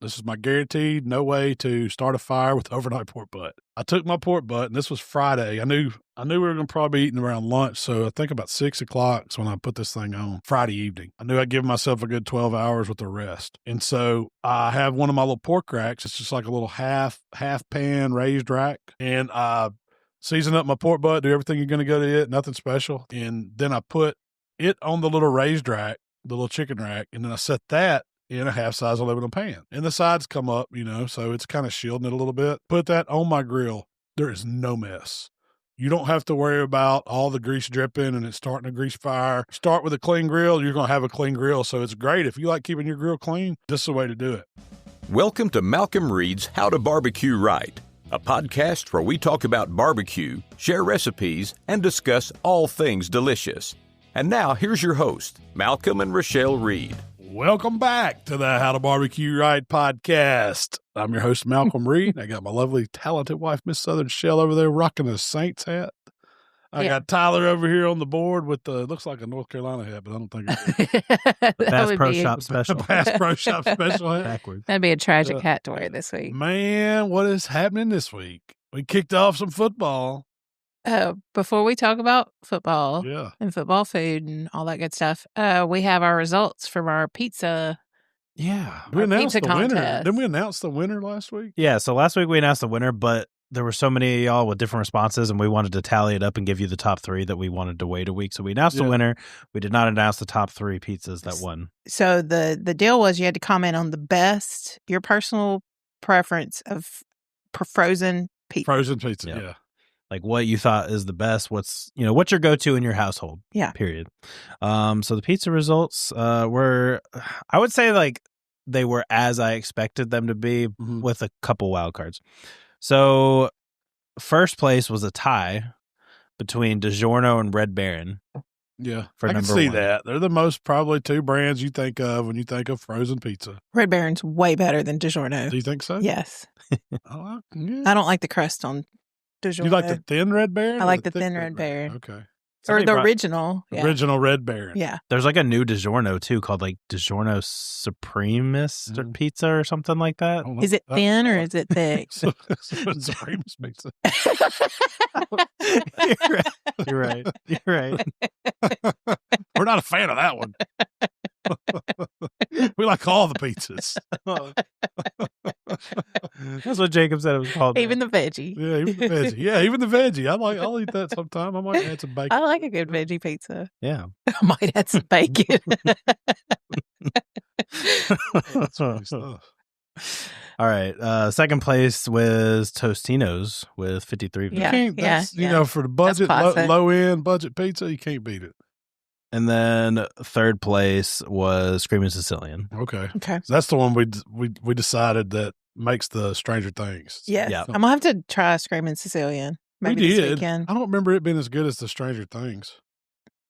This is my guaranteed no way to start a fire with overnight pork butt. I took my pork butt, and this was Friday. I knew we were going to probably be eating around lunch, so I think about 6 o'clock is when I put this thing on Friday evening. I knew I'd give myself a good 12 hours with the rest. And so I have one of my little pork racks. It's just like a little half pan raised rack. And I season up my pork butt, do everything you're going to go to it, nothing special. And then I put it on the little raised rack, the little chicken rack, and then I set that in a half-size aluminum pan. And the sides come up, so it's kind of shielding it a little bit. Put that on my grill. There is no mess. You don't have to worry about all the grease dripping and it starting a grease fire. Start with a clean grill. You're going to have a clean grill. So it's great. If you like keeping your grill clean, this is the way to do it. Welcome to Malcolm Reed's How to Barbecue Right, a podcast where we talk about barbecue, share recipes, and discuss all things delicious. And now, here's your host, Malcolm and Rochelle Reed. Welcome back to the How to Barbecue Right podcast. I'm your host, Malcolm Reed. I got my lovely, talented wife, Miss Southern Shell, over there rocking a Saints hat. I got Tyler over here on the board with looks like a North Carolina hat, but I don't think it's Bass Pro Shop special. Bass Pro Shop special hat. Backwards. That'd be a tragic hat to wear this week. Man, what is happening this week? We kicked off some football. Before we talk about football Yeah. and football food and all that good stuff, we have our results from our pizza. Yeah. We announced pizza the winner. contest. Didn't we announce the winner last week? Yeah, so last week we announced the winner, but there were so many of y'all with different responses, and we wanted to tally it up and give you the top three that we wanted to wait a week. So we announced the winner. We did not announce the top three pizzas that won. So the deal was you had to comment on the best, your personal preference of frozen pizza. Frozen pizza, Yep. yeah. Like what you thought is the best, what's your go-to in your household. Yeah. Period. So the pizza results were, I would say, like, they were as I expected them to be, with a couple wild cards. So first place was a tie between DiGiorno and Red Baron. Yeah, For I can number see one. that. They're the most probably two brands you think of when you think of frozen pizza. Red Baron's way better than DiGiorno. Do you think so? Yes. Oh, yeah. I don't like the crust on DiGiorno. You like the thin Red Baron? I or like the thick thin Red Baron. Okay. Or the Somebody original. Yeah. Original Red Baron. Yeah. There's like a new DiGiorno too called like DiGiorno Supremist or pizza or something like that. I don't know. Is it thin or is it thick? Supremist pizza. You're right. You're right. We're not a fan of that one. We like all the pizzas. That's what Jacob said it was called. Even the veggie. Yeah, even the veggie. Yeah, even the veggie. I'll eat that sometime. I might add some bacon. I like a good veggie pizza. Yeah. I might add some bacon. That's funny stuff. All right. Second place was Tostino's with 53 votes. Yeah. You can't, that's, for the budget, classic. low end budget pizza, you can't beat it. And then third place was Screaming Sicilian. Okay. Okay. So that's the one we decided that makes the Stranger Things. Yeah. Yeah. I'm going to have to try Screaming Sicilian. Maybe we this did. weekend. I don't remember it being as good as the Stranger Things.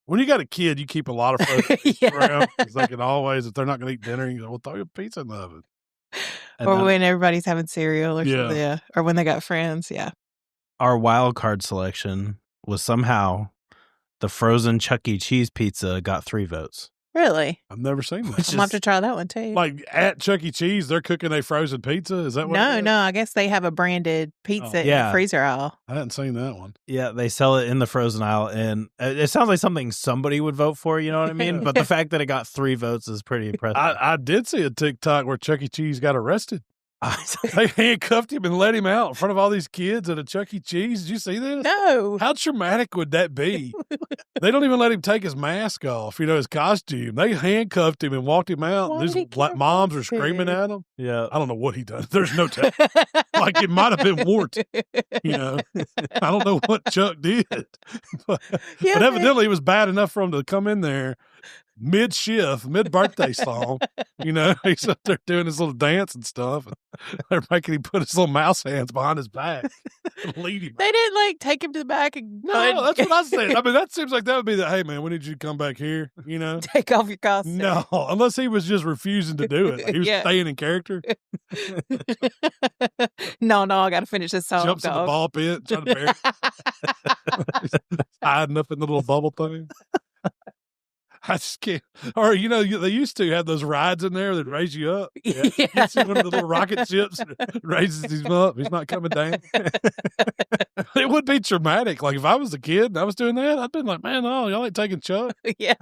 When you got a kid, you keep a lot of frozen Yeah. around because they can always, if they're not going to eat dinner, you go, well, throw your pizza in the oven. And Or then when everybody's having cereal or Yeah. something. Yeah. Or when they got friends. Yeah. our wild card selection was somehow the frozen Chuck E. Cheese pizza got 3 votes. Really? I've never seen that. I'm going to have to try that one too. Like at Chuck E. Cheese, they're cooking a frozen pizza? Is that what it is? No. I guess they have a branded pizza in yeah. the freezer aisle. I hadn't seen that one. Yeah, they sell it in the frozen aisle, and it sounds like something somebody would vote for, you know what I mean? But the fact that it got 3 votes is pretty impressive. I did see a TikTok where Chuck E. Cheese got arrested. They handcuffed him and let him out in front of all these kids at a Chuck E. Cheese. Did you see this? No. How traumatic would that be? They don't even let him take his mask off, his costume. They handcuffed him and walked him out. Why These did he black get moms are arrested? screaming at him. Yeah. I don't know what he done. There's no tell. Like it might have been warranted. I don't know what Chuck did. But Yeah, evidently it was bad enough for him to come in there mid-shift, mid-birthday song. He's up there doing his little dance and stuff. And they're making him put his little mouse hands behind his back and lead him. They didn't take him to the back and No, that's what I said. I mean, that seems like that would be hey, man, we need you to come back here, take off your costume. No, unless he was just refusing to do it. Like he was Yeah. staying in character. No, I got to finish this song. Jumps in the ball pit, trying to bury it. Hiding up in the little bubble thing. I just can't. Or, they used to have those rides in there that raise you up. Yeah. Gets you one of the little rocket ships and raises him up. He's not coming down. It would be traumatic. Like, if I was a kid and I was doing that, I'd been like, man, no, y'all ain't taking Chuck. Yeah.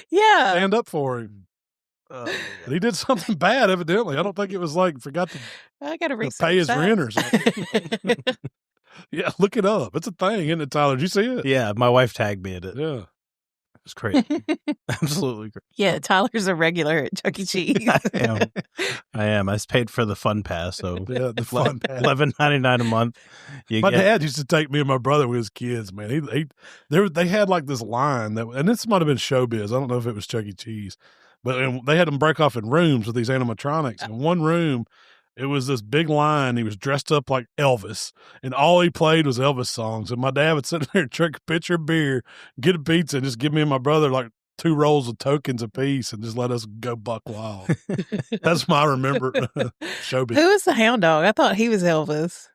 Yeah. Stand up for him. But he did something bad, evidently. I don't think it was like forgot to pay his rent or something. Yeah, look it up. It's a thing, isn't it, Tyler? Did you see it? Yeah, my wife tagged me in it. Yeah. It's crazy. Absolutely crazy. Yeah, Tyler's a regular at Chuck E. Cheese. I am. I paid for the fun pass, so yeah, the fun pass. $11.99 a month. My dad used to take me and my brother with his kids, man. They had like this line and this might have been Showbiz. I don't know if it was Chuck E. Cheese, but they had them break off in rooms with these animatronics. In one room, it was this big line. He was dressed up like Elvis, and all he played was Elvis songs. And my dad would sit there and drink a pitcher of beer, get a pizza, and just give me and my brother like 2 rolls of tokens apiece and just let us go buck wild. That's my remember Showbiz. Who was the hound dog? I thought he was Elvis.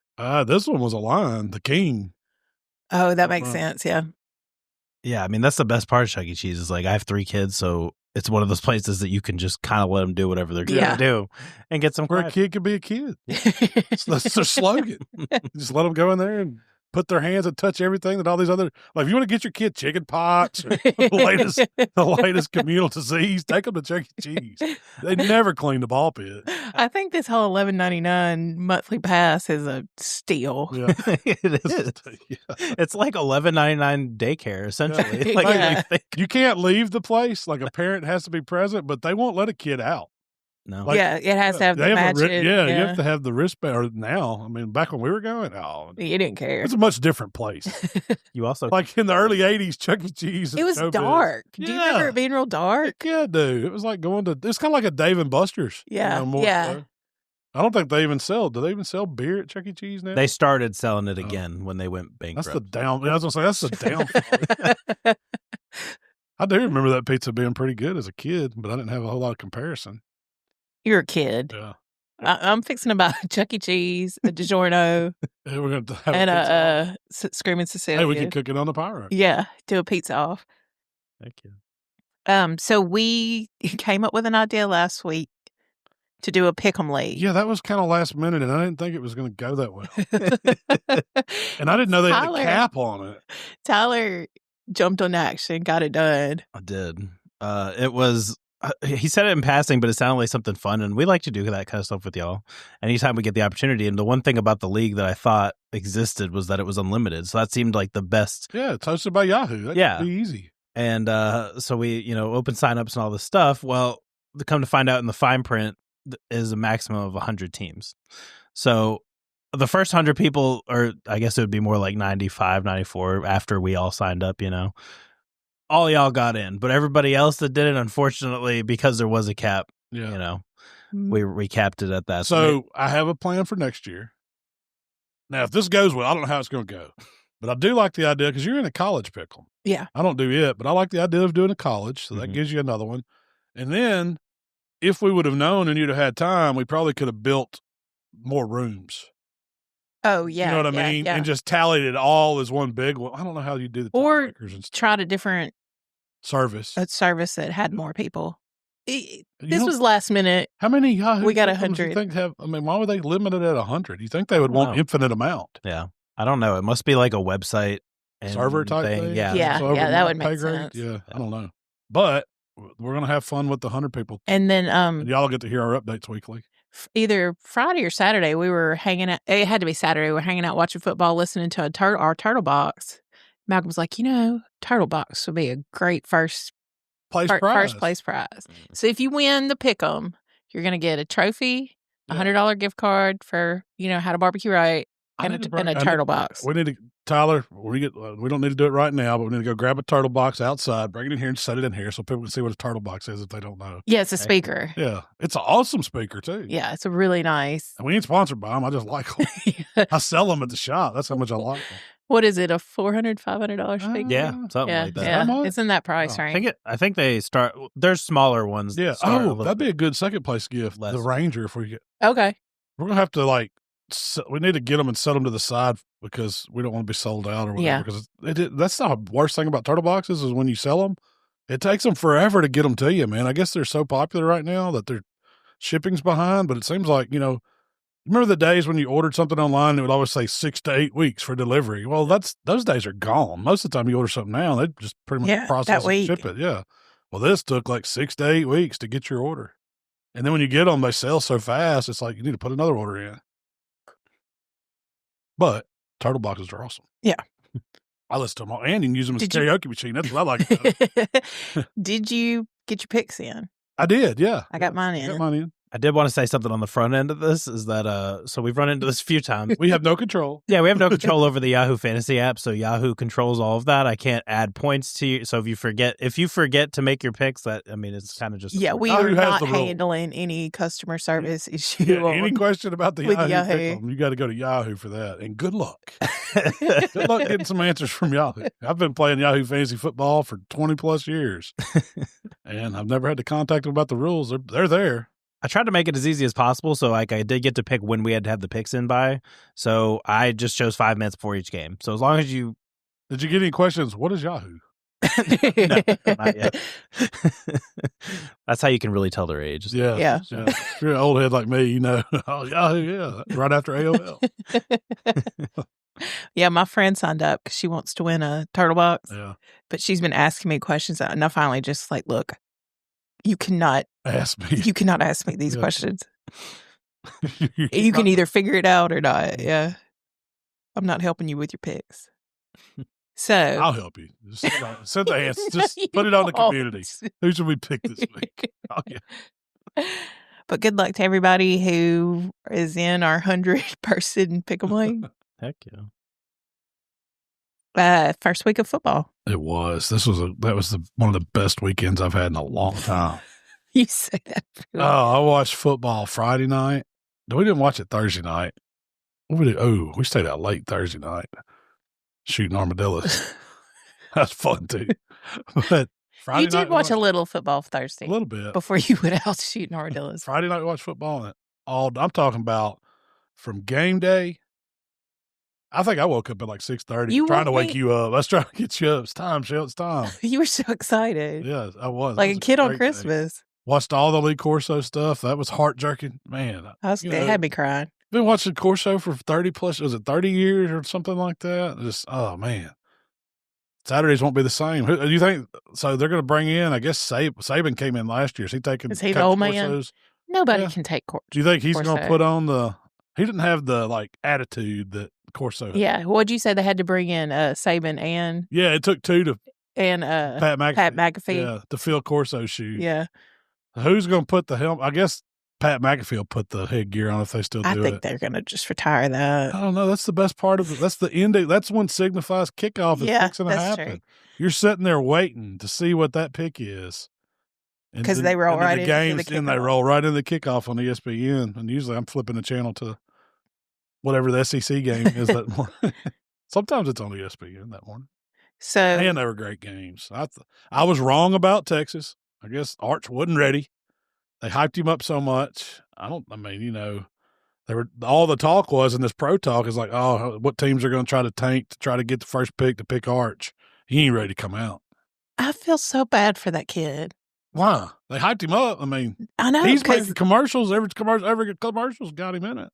This one was a lion, the king. Oh, that makes sense. Yeah. Yeah, I mean, that's the best part of Chuck E. Cheese is like I have 3 kids, so it's one of those places that you can just kind of let them do whatever they're going to do and get some Where credit. a kid can be a kid. That's their slogan. Just let them go in there and put their hands and touch everything that all these other, like if you want to get your kid chicken pox or the latest communal disease, take them to Chuck E. Cheese. They never clean the ball pit. I think this whole $11.99 monthly pass is a steal. Yeah. It is. Yeah. It's like $11.99 daycare, essentially. Yeah. Like, you can't leave the place. Like a parent has to be present, but they won't let a kid out. No. Like, it has to have the match. You have to have the wristband. Or now, I mean, back when we were going, you didn't care. It's a much different place. You also like in the early '80s, Chuck E. Cheese. It was dark. Do you remember it being real dark? Yeah, dude. It was like going to. It's kind of like a Dave and Buster's. Yeah, So. I don't think they even sell. Do they even sell beer at Chuck E. Cheese now? They started selling it again when they went bankrupt. That's the down. I was gonna say that's the downfall. I do remember that pizza being pretty good as a kid, but I didn't have a whole lot of comparison. You're a kid. Yeah. I'm fixing to buy Chuck E. Cheese, a DiGiorno, Hey, we're gonna have and a Screaming Cecilia. Hey, we can cook it on the pyro. Yeah, do a pizza off. Thank you. So we came up with an idea last week to do a pick'em league. Yeah, that was kind of last minute, and I didn't think it was going to go that well. And I didn't know they had a cap on it. Tyler jumped on action, got it done. I did. It was. He said it in passing, but it sounded like something fun, and we like to do that kind of stuff with y'all anytime we get the opportunity. And the one thing about the league that I thought existed was that it was unlimited, so that seemed like the best. Yeah, it's hosted by Yahoo. That'd be easy. And so we, open signups and all this stuff. Well, come to find out in the fine print is a maximum of 100 teams. So the first 100 people, or I guess it would be more like 95, 94 after we all signed up, all y'all got in, but everybody else that did it, unfortunately, because there was a cap, we capped it at that. So I have a plan for next year. Now, if this goes well, I don't know how it's going to go, but I do like the idea because you're in a college pickle. Yeah. I don't do it, but I like the idea of doing a college. So that gives you another one. And then if we would have known and you'd have had time, we probably could have built more rooms. Oh, yeah. You know what I mean? Yeah. And just tallied it all as one big one. I don't know how you do the or and stuff. Tried a different service that had more people. This was last minute. How many Yahoo? We got pickles 100. You think why would they limit it at 100? You think they would want infinite amount? Yeah, I don't know. It must be like a website and server type thing. Yeah, that would make sense. Yeah, I don't know, but we're gonna have fun with the 100 people, and then and y'all get to hear our updates weekly. Either Friday or Saturday, we were hanging out. It had to be Saturday. We were hanging out watching football, listening to our Turtle Box. Malcolm was like, Turtle Box would be a great first place prize. So if you win the pick'em, you're going to get a trophy, $100 gift card for, How to Barbecue Right, and a Turtle Box. We need to, Tyler, we don't need to do it right now, but we need to go grab a Turtle Box outside, bring it in here and set it in here so people can see what a Turtle Box is if they don't know. Yeah, it's a speaker. Yeah, it's an awesome speaker too. Yeah, it's a really nice. And we ain't sponsored by them. I just like them. I sell them at the shop. That's how much I like them. What is it, a $400, $500 speaker? Yeah, something like that. Yeah, it's in that price range. I think they start. There's smaller ones. Yeah. That'd be a good second place gift. The Ranger, if we get. Okay. We're gonna have to we need to get them and set them to the side because we don't want to be sold out or whatever. Yeah. Because that's the worst thing about Turtle Boxes is when you sell them, It takes them forever to get them to you, man. I guess they're so popular right now that their shipping's behind, but it seems like, remember the days when you ordered something online and it would always say 6 to 8 weeks for delivery? Well, those days are gone. Most of the time you order something now, they just pretty much process it and ship it. Yeah. Well, this took like 6 to 8 weeks to get your order. And then when you get them, they sell so fast, it's like you need to put another order in. But turtle boxes are awesome. Yeah. I listen to them all, and you can use them as a karaoke machine. That's what I like about it. Did you get your picks in? I did, yeah. I got mine in. I did want to say something on the front end of this is that, so we've run into this a few times. We have no control. Yeah, we have no control over the Yahoo Fantasy app, so Yahoo controls all of that. I can't add points to you. So if you forget to make your picks, it's kind of just... Yeah, we are not handling any customer service issue. Yeah, any question about the Yahoo, you got to go to Yahoo for that. And good luck. Good luck getting some answers from Yahoo. I've been playing Yahoo Fantasy Football for 20 plus years. And I've never had to contact them about the rules. They're there. I tried to make it as easy as possible, so I did get to pick when we had to have the picks in by. So I just chose 5 minutes before each game. So as long as you... Did you get any questions? What is Yahoo? No, not yet. That's how you can really tell their age. Yeah. If you're an old head like me, oh, Yahoo, yeah. Right after AOL. Yeah, my friend signed up because she wants to win a turtle box. Yeah. But she's been asking me questions, and I finally just look, you cannot ask me. You cannot ask me these questions. You can either figure it out or not. Yeah. I'm not helping you with your picks. So I'll help you. Just send the answer. Just put it on the community. Who should we pick this week? Oh, yeah. But good luck to everybody who is in our 100-person pick-em league. Heck yeah. First week of football. It was. That was one of the best weekends I've had in a long time. You say that. I watched football Friday night. We didn't watch it Thursday night. We stayed out late Thursday night shooting armadillos. That's fun too. But Friday you did watch a little football Thursday. A little bit. Before you went out shooting armadillos. Friday night we watched football. I'm talking about from game day. I think I woke up at like 6:30 trying to wake you up. I was trying to get you up. It's time, Shell. It's time. You were so excited. Yeah, I was. Like a kid on Christmas. Day. Watched all the Lee Corso stuff. That was heart-jerking. Man. It had me crying. Been watching Corso for 30 plus, was it 30 years or something like that? Just, oh, man. Saturdays won't be the same. Who do you think? So they're going to bring in, I guess Saban came in last year. Is he taking Is he the old man? Nobody can take Corso. Do you think he's going to put on he didn't have the attitude that Corso had. Yeah. What'd you say they had to bring in Saban and? Yeah, it took two to. And Pat McAfee. Yeah, to fill Corso's shoes. Yeah. Who's going to put the helmet? I guess Pat McAfee will put the headgear on if they still do it. I think they're going to just retire that. I don't know. That's the best part of it. That's the end. That's when signifies kickoff is fixing to happen. True. You're sitting there waiting to see what that pick is. Because they roll right into the kickoff. And they roll right into the kickoff on ESPN. And usually I'm flipping the channel to whatever the SEC game is that morning. Sometimes it's on ESPN that morning. And they were great games. I was wrong about Texas. I guess Arch wasn't ready. They hyped him up so much. They were all the talk was in this pro talk is like, oh, what teams are going to try to tank to try to get the first pick to pick Arch? He ain't ready to come out. I feel so bad for that kid. Why? They hyped him up. I know he's making commercials. Every commercial's got him in it.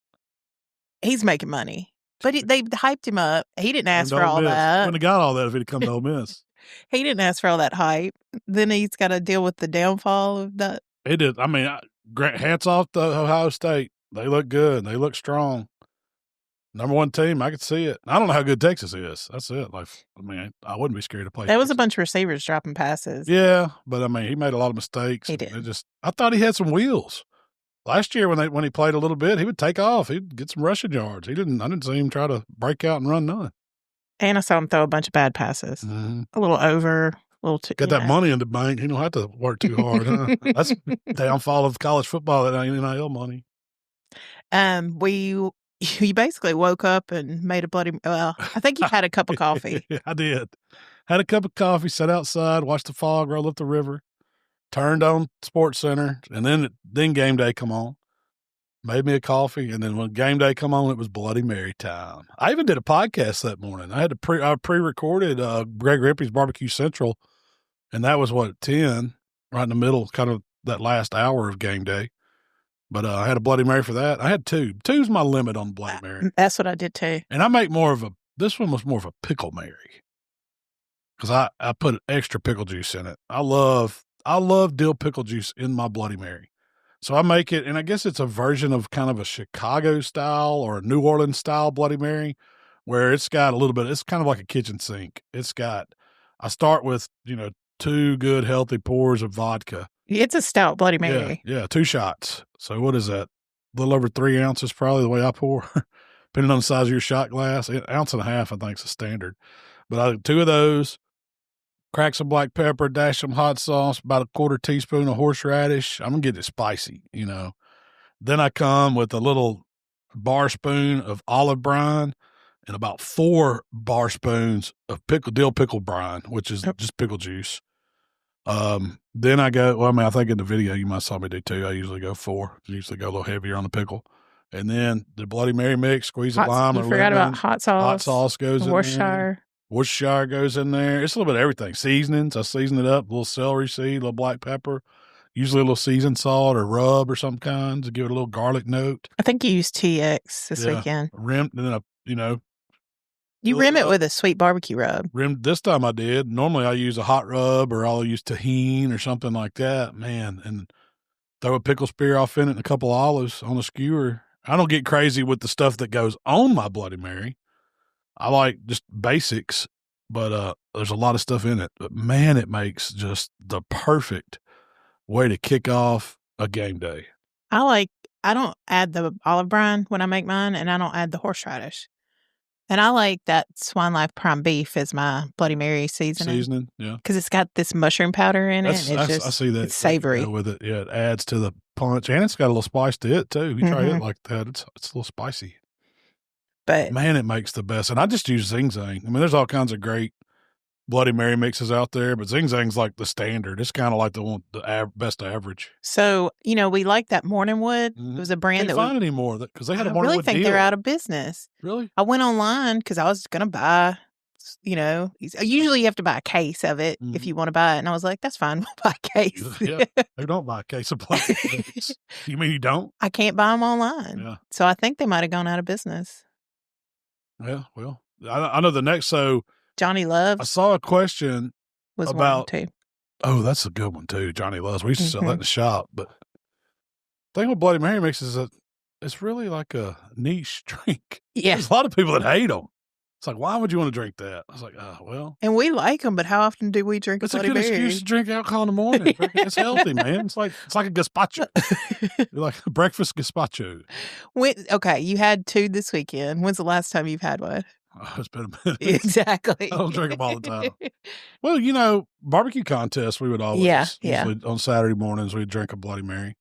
He's making money, but they hyped him up. He didn't ask for all that. Wouldn't have got all that if he'd come to Ole Miss. He didn't ask for all that hype. Then he's got to deal with the downfall of that. He did. Hats off to Ohio State. They look good. They look strong. Number one team. I could see it. I don't know how good Texas is. That's it. I wouldn't be scared to play. There was a bunch of receivers dropping passes. Yeah, but he made a lot of mistakes. He did. I thought he had some wheels. Last year when he played a little bit, he would take off. He'd get some rushing yards. I didn't see him try to break out and run none. And I saw him throw a bunch of bad passes. Mm-hmm. A little over, a little too. Got that money in the bank. He don't have to work too hard. Huh? That's downfall of college football. That ain't NIL money. You basically woke up and made a bloody. Well, I think you had a cup of coffee. I did. Had a cup of coffee. Sat outside, watched the fog roll up the river. Turned on Sports Center, and then game day come on. Made me a coffee, and then when game day come on, it was Bloody Mary time. I even did a podcast that morning. I had I pre-recorded Greg Rippey's Barbecue Central, And that was what, 10, right in the middle, kind of that last hour of game day. But I had a Bloody Mary for that. I had 2. 2's my limit on Bloody Mary. That's what I did too. And I make this one was more of a pickle Mary. Because I put extra pickle juice in it. I love dill pickle juice in my Bloody Mary. So I make it, and I guess it's a version of kind of a Chicago style or a New Orleans style Bloody Mary, where it's got a little bit, it's kind of like a kitchen sink. I start with, 2 good healthy pours of vodka. It's a stout Bloody Mary. Yeah, 2 shots. So what is that? A little over 3 ounces probably the way I pour, depending on the size of your shot glass. 1.5 ounces, I think, is a standard. But I 2 of those, crack some black pepper, dash some hot sauce, about a 1/4 teaspoon of horseradish. I'm going to get it spicy, Then I come with a little bar spoon of olive brine and about 4 bar spoons of dill pickle brine, which is just pickle juice. Then I go, I think in the video you might saw me do 2. I usually go 4. I usually go a little heavier on the pickle. And then the Bloody Mary mix, squeeze a lime. You forgot about hot sauce. Hot sauce goes in Worcestershire. Worcestershire goes in there. It's a little bit of everything. Seasonings, I season it up. A little celery seed, a little black pepper, usually a little seasoned salt or rub or some kind to give it a little garlic note. I think you used TX this weekend. Rimmed, and then you rim it with a sweet barbecue rub. Rimmed this time I did. Normally I use a hot rub or I'll use tahini or something like that, man, and throw a pickle spear off in it and a couple olives on a skewer. I don't get crazy with the stuff that goes on my Bloody Mary. I like just basics, but there's a lot of stuff in it. But, man, it makes just the perfect way to kick off a game day. I don't add the olive brine when I make mine, and I don't add the horseradish. And I like that Swine Life prime beef as my Bloody Mary seasoning. Yeah. Because it's got this mushroom powder in it. I see that. It's savory. With it. Yeah, it adds to the punch. And it's got a little spice to it, too. You try it like that, it's a little spicy. But man, it makes the best. And I just use Zing Zang. I mean, there's all kinds of great Bloody Mary mixes out there, but Zing Zang's like the standard. It's kind of like the best average. So, we like that Morningwood. It was a brand that can't find anymore because they had a Morningwood I really think deal. they're out of business. Really? I went online because I was going to buy, usually you have to buy a case of it if you want to buy it. And I was like, that's fine. We'll buy a case. Yeah, they don't buy a case of plates. You mean you don't? I can't buy them online. Yeah. So I think they might have gone out of business. Yeah, well, I know the next, Johnny Loves. I saw a question about, too. Oh, that's a good one too. Johnny Loves. We used to sell that in the shop, but the thing with Bloody Mary mix is that it's really like a niche drink. Yeah. There's a lot of people that hate them. It's like, why would you want to drink that? I was like, well. And we like them, but how often do we drink a Bloody Mary? It's a good excuse to drink alcohol in the morning. It's healthy, man. It's like a gazpacho. You're like a breakfast gazpacho. Okay, you had 2 this weekend. When's the last time you've had one? Oh, it's been a minute. Exactly. I don't drink them all the time. Well, barbecue contests, we would always, usually on Saturday mornings, we'd drink a Bloody Mary.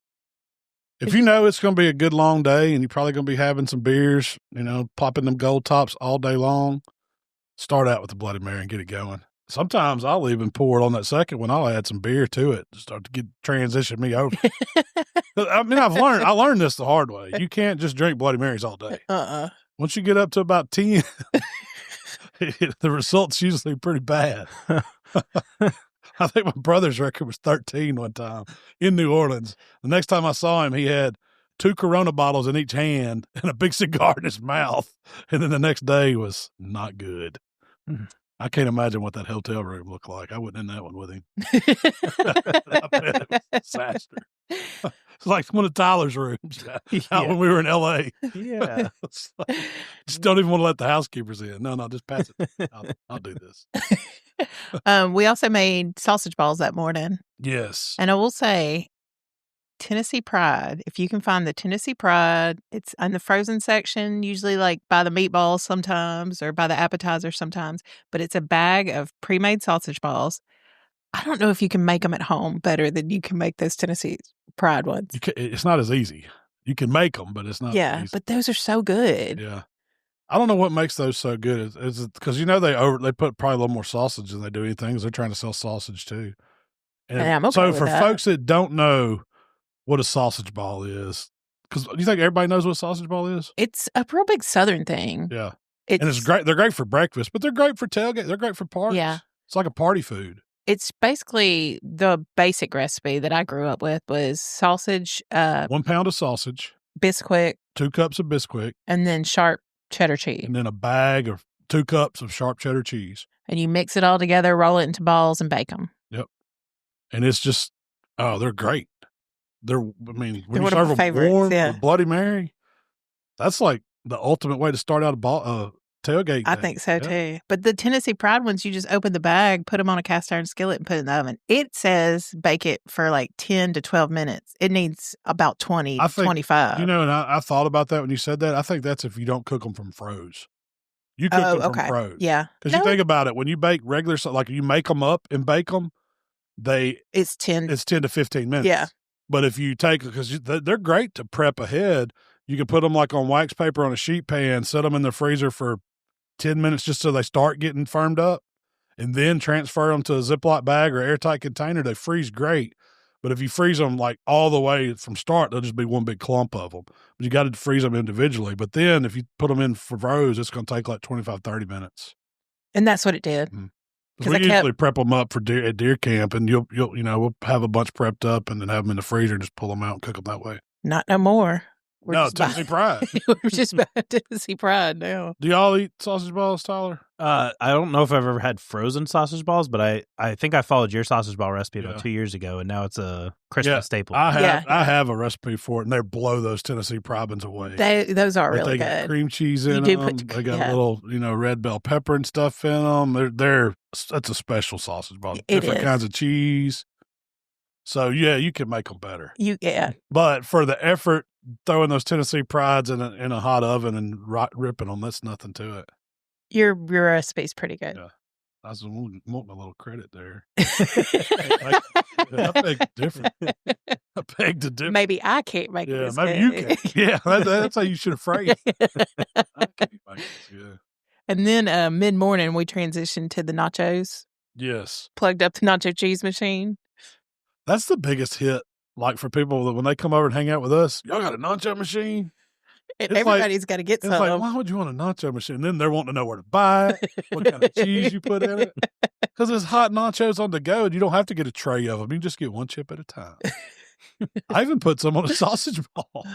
If you know it's going to be a good long day and you're probably going to be having some beers, popping them gold tops all day long, start out with the Bloody Mary and get it going. Sometimes I'll even pour it on that second one. I'll add some beer to it to start to transition me over. I mean, I learned this the hard way. You can't just drink Bloody Marys all day. Once you get up to about 10, the result's usually pretty bad. I think my brother's record was 13 one time in New Orleans. The next time I saw him, he had 2 Corona bottles in each hand and a big cigar in his mouth. And then the next day was not good. I can't imagine what that hotel room looked like. I wasn't in that one with him. I bet it was a disaster. It's like one of Tyler's rooms out when we were in L.A. Yeah. Just don't even want to let the housekeepers in. No, just pass it. I'll do this. We also made sausage balls that morning. Yes. And I will say, Tennessee Pride, if you can find the Tennessee Pride, it's in the frozen section, usually like by the meatballs sometimes or by the appetizer sometimes, but it's a bag of pre-made sausage balls. I don't know if you can make them at home better than you can make those Tennessee Pride ones. It's not as easy. You can make them, but it's not as easy. But those are so good. Yeah. I don't know what makes those so good. Is it because, they put probably a little more sausage than they do anything because they're trying to sell sausage too. And I'm okay so with for that. folks that don't know what a sausage ball is, because you think everybody knows what a sausage ball is? It's a real big Southern thing. Yeah. And it's great. They're great for breakfast, but they're great for tailgate. They're great for parties. Yeah. It's like a party food. It's basically the basic recipe that I grew up with was sausage, 1 pound of sausage, Bisquick, 2 cups of Bisquick, and then sharp cheddar cheese. and then a bag of 2 cups of sharp cheddar cheese. And you mix it all together, roll it into balls, and bake them. Yep. And it's just, they're great. When They're you one of serve my them favorites, warm yeah. with Bloody Mary, that's like the ultimate way to start out a tailgate. I think so too. But the Tennessee Pride ones, you just open the bag, put them on a cast iron skillet, and put it in the oven. It says bake it for like 10 to 12 minutes. It needs about 20 to 25. And I thought about that when you said that. I think that's if you don't cook them from froze. You cook them from froze. Yeah. Because you think about it, when you bake regular, like you make them up and bake them, it's 10 to 15 minutes. Yeah. But if you take, because they're great to prep ahead, you can put them like on wax paper on a sheet pan, set them in the freezer for 10 minutes just so they start getting firmed up, and then transfer them to a Ziploc bag or airtight container. They freeze great. But if you freeze them like all the way from start, they'll just be one big clump of them. But you got to freeze them individually. But then if you put them in for froze, it's going to take like 25, 30 minutes. And that's what it did. Mm-hmm. We usually prep them up for at deer camp, and we'll have a bunch prepped up and then have them in the freezer and just pull them out and cook them that way. Not no more. Tennessee Pride. We're just about Tennessee Pride now. Do y'all eat sausage balls, Tyler? I don't know if I've ever had frozen sausage balls, but I think I followed your sausage ball recipe about 2 years ago, and now it's a Christmas staple. I have a recipe for it, and they blow those Tennessee Pride ones away. Those are really good. They got cream cheese in them. They got little, red bell pepper and stuff in them. That's a special sausage ball. Different kinds of cheese. So, you can make them better. But for the effort, throwing those Tennessee Prides in a hot oven and ripping them, that's nothing to it. Your recipe's pretty good. Yeah. I was wanting a little credit there. I begged different. I begged to different. Maybe I can't make it. Maybe you can. Yeah, that's how you should have phrased it. I can't make this, yeah. And then mid-morning, we transitioned to the nachos. Yes. Plugged up the nacho cheese machine. That's the biggest hit. Like for people that when they come over and hang out with us, y'all got a nacho machine? Everybody's got to get some. It's like, why would you want a nacho machine? And then they're wanting to know where to buy it, what kind of cheese you put in it. Because there's hot nachos on the go, and you don't have to get a tray of them. You can just get one chip at a time. I even put some on a sausage ball.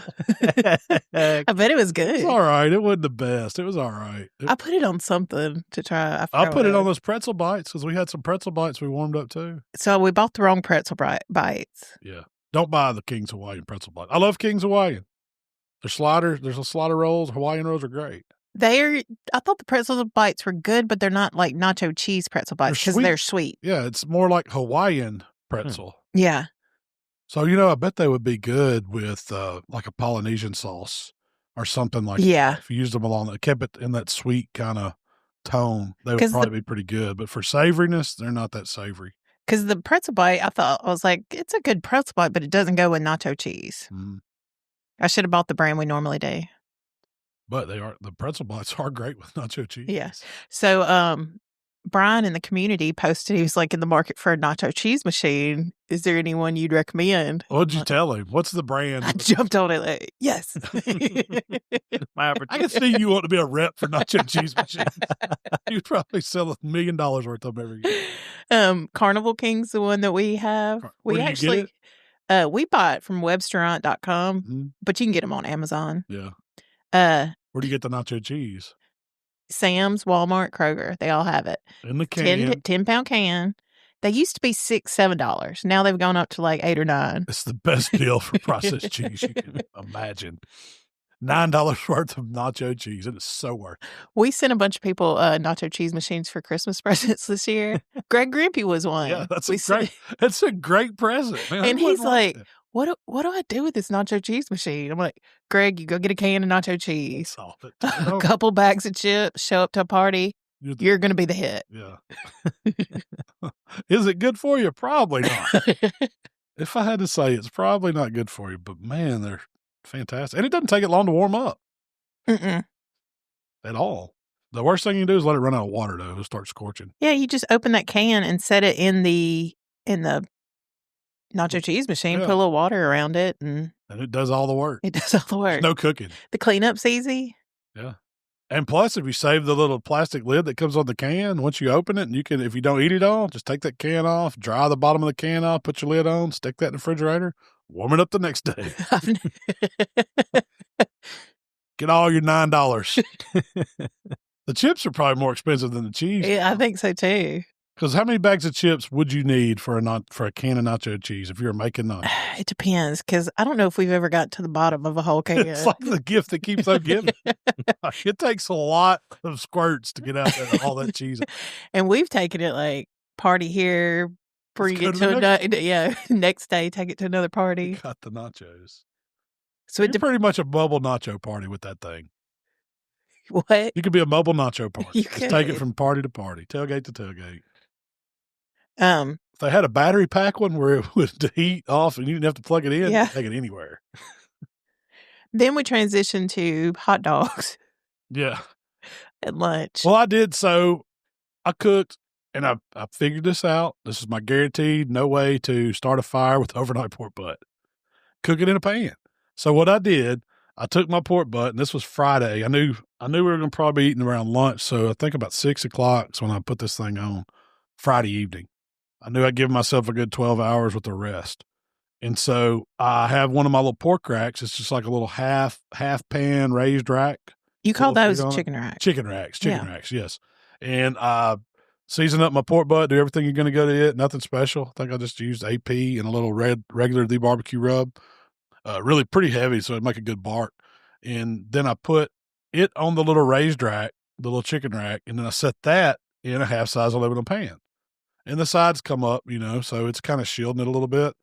I bet it was good. It's all right. It wasn't the best. It was all right. I put it on something to try. I put it on those pretzel bites because we had some pretzel bites we warmed up too. So we bought the wrong pretzel bites. Yeah. Don't buy the King's Hawaiian pretzel bites. I love King's Hawaiian. There's a slider rolls. Hawaiian rolls are great. I thought the pretzel bites were good, but they're not like nacho cheese pretzel bites because they're sweet. Yeah, it's more like Hawaiian pretzel. Yeah. So, I bet they would be good with like a Polynesian sauce or something like that. If you used them along that, kept it in that sweet kind of tone, they would probably be pretty good. But for savoriness, they're not that savory. Because the pretzel bite, I was like, it's a good pretzel bite, but it doesn't go with nacho cheese. Mm. I should have bought the brand we normally do. But the pretzel bites are great with nacho cheese. Yes. So, Brian in the community posted he was like in the market for a nacho cheese machine. Is there anyone you'd recommend? What'd you tell him? What's the brand? I jumped on it like, yes. My opportunity. I can see you want to be a rep for nacho cheese machines. You'd probably sell $1 million worth of them every year. Carnival King's the one that we have. We actually we bought it from webstaurant.com, but you can get them on Amazon. Yeah. Where do you get the nacho cheese? Sam's, Walmart, Kroger. They all have it. In the can. 10-pound can. They used to be $6, $7. Now they've gone up to like $8 or $9. It's the best deal for processed cheese you can imagine. $9 worth of nacho cheese. It is so worth it. We sent a bunch of people nacho cheese machines for Christmas presents this year. Greg Grimpy was one. Yeah, that's a great present, man. And he's like, what do I do with this nacho cheese machine? I'm like, Greg, you go get a can of nacho cheese, a couple bags of chips, show up to a party. You're going to be the hit. Yeah. Is it good for you? Probably not. If I had to say, it's probably not good for you, but man, they're fantastic. And it doesn't take it long to warm up. At all. The worst thing you can do is let it run out of water, though. It'll start scorching. Yeah, you just open that can and set it in the nacho cheese machine, put a little water around it. And it does all the work. It does all the work. There's no cooking. The cleanup's easy. Yeah. And plus, if you save the little plastic lid that comes on the can, once you open it, and you can, if you don't eat it all, just take that can off, dry the bottom of the can off, put your lid on, stick that in the refrigerator, warm it up the next day. Get all your $9. The chips are probably more expensive than the cheese. Yeah, I think so too. Because how many bags of chips would you need for a can of nacho cheese if you were making nachos? It depends, because I don't know if we've ever got to the bottom of a whole can. It's like the gift that keeps on giving. It takes a lot of squirts to get out there all that cheese. And we've taken it like party here, bring it to next day, take it to another party. Got the nachos. So it's pretty much a mobile nacho party with that thing. What? You could be a mobile nacho party. You Just could. take it from party to party, tailgate to tailgate. If they had a battery pack one where it would heat off and you didn't have to plug it in, Yeah. take it anywhere. Then we transitioned to hot dogs Yeah. at lunch. Well, I did. So I cooked and I figured this out. This is my guaranteed no way to start a fire with overnight pork butt. Cook it in a pan. So what I did, I took my pork butt, and this was Friday. I knew we were going to probably be eating around lunch. So I think about 6 o'clock is when I put this thing on Friday evening. I knew I'd give myself a good 12 hours with the rest. And so I have one of my little pork racks. It's just like a little half pan raised rack. You call those chicken racks? Chicken racks, yes. And I season up my pork butt, do everything you're going to go to it. Nothing special. I think I just used AP and a little regular The Barbecue rub. Really pretty heavy, so it'd make a good bark. And then I put it on the little raised rack, the little chicken rack, and then I set that in a half-size aluminum pan. And the sides come up, so it's kind of shielding it a little bit.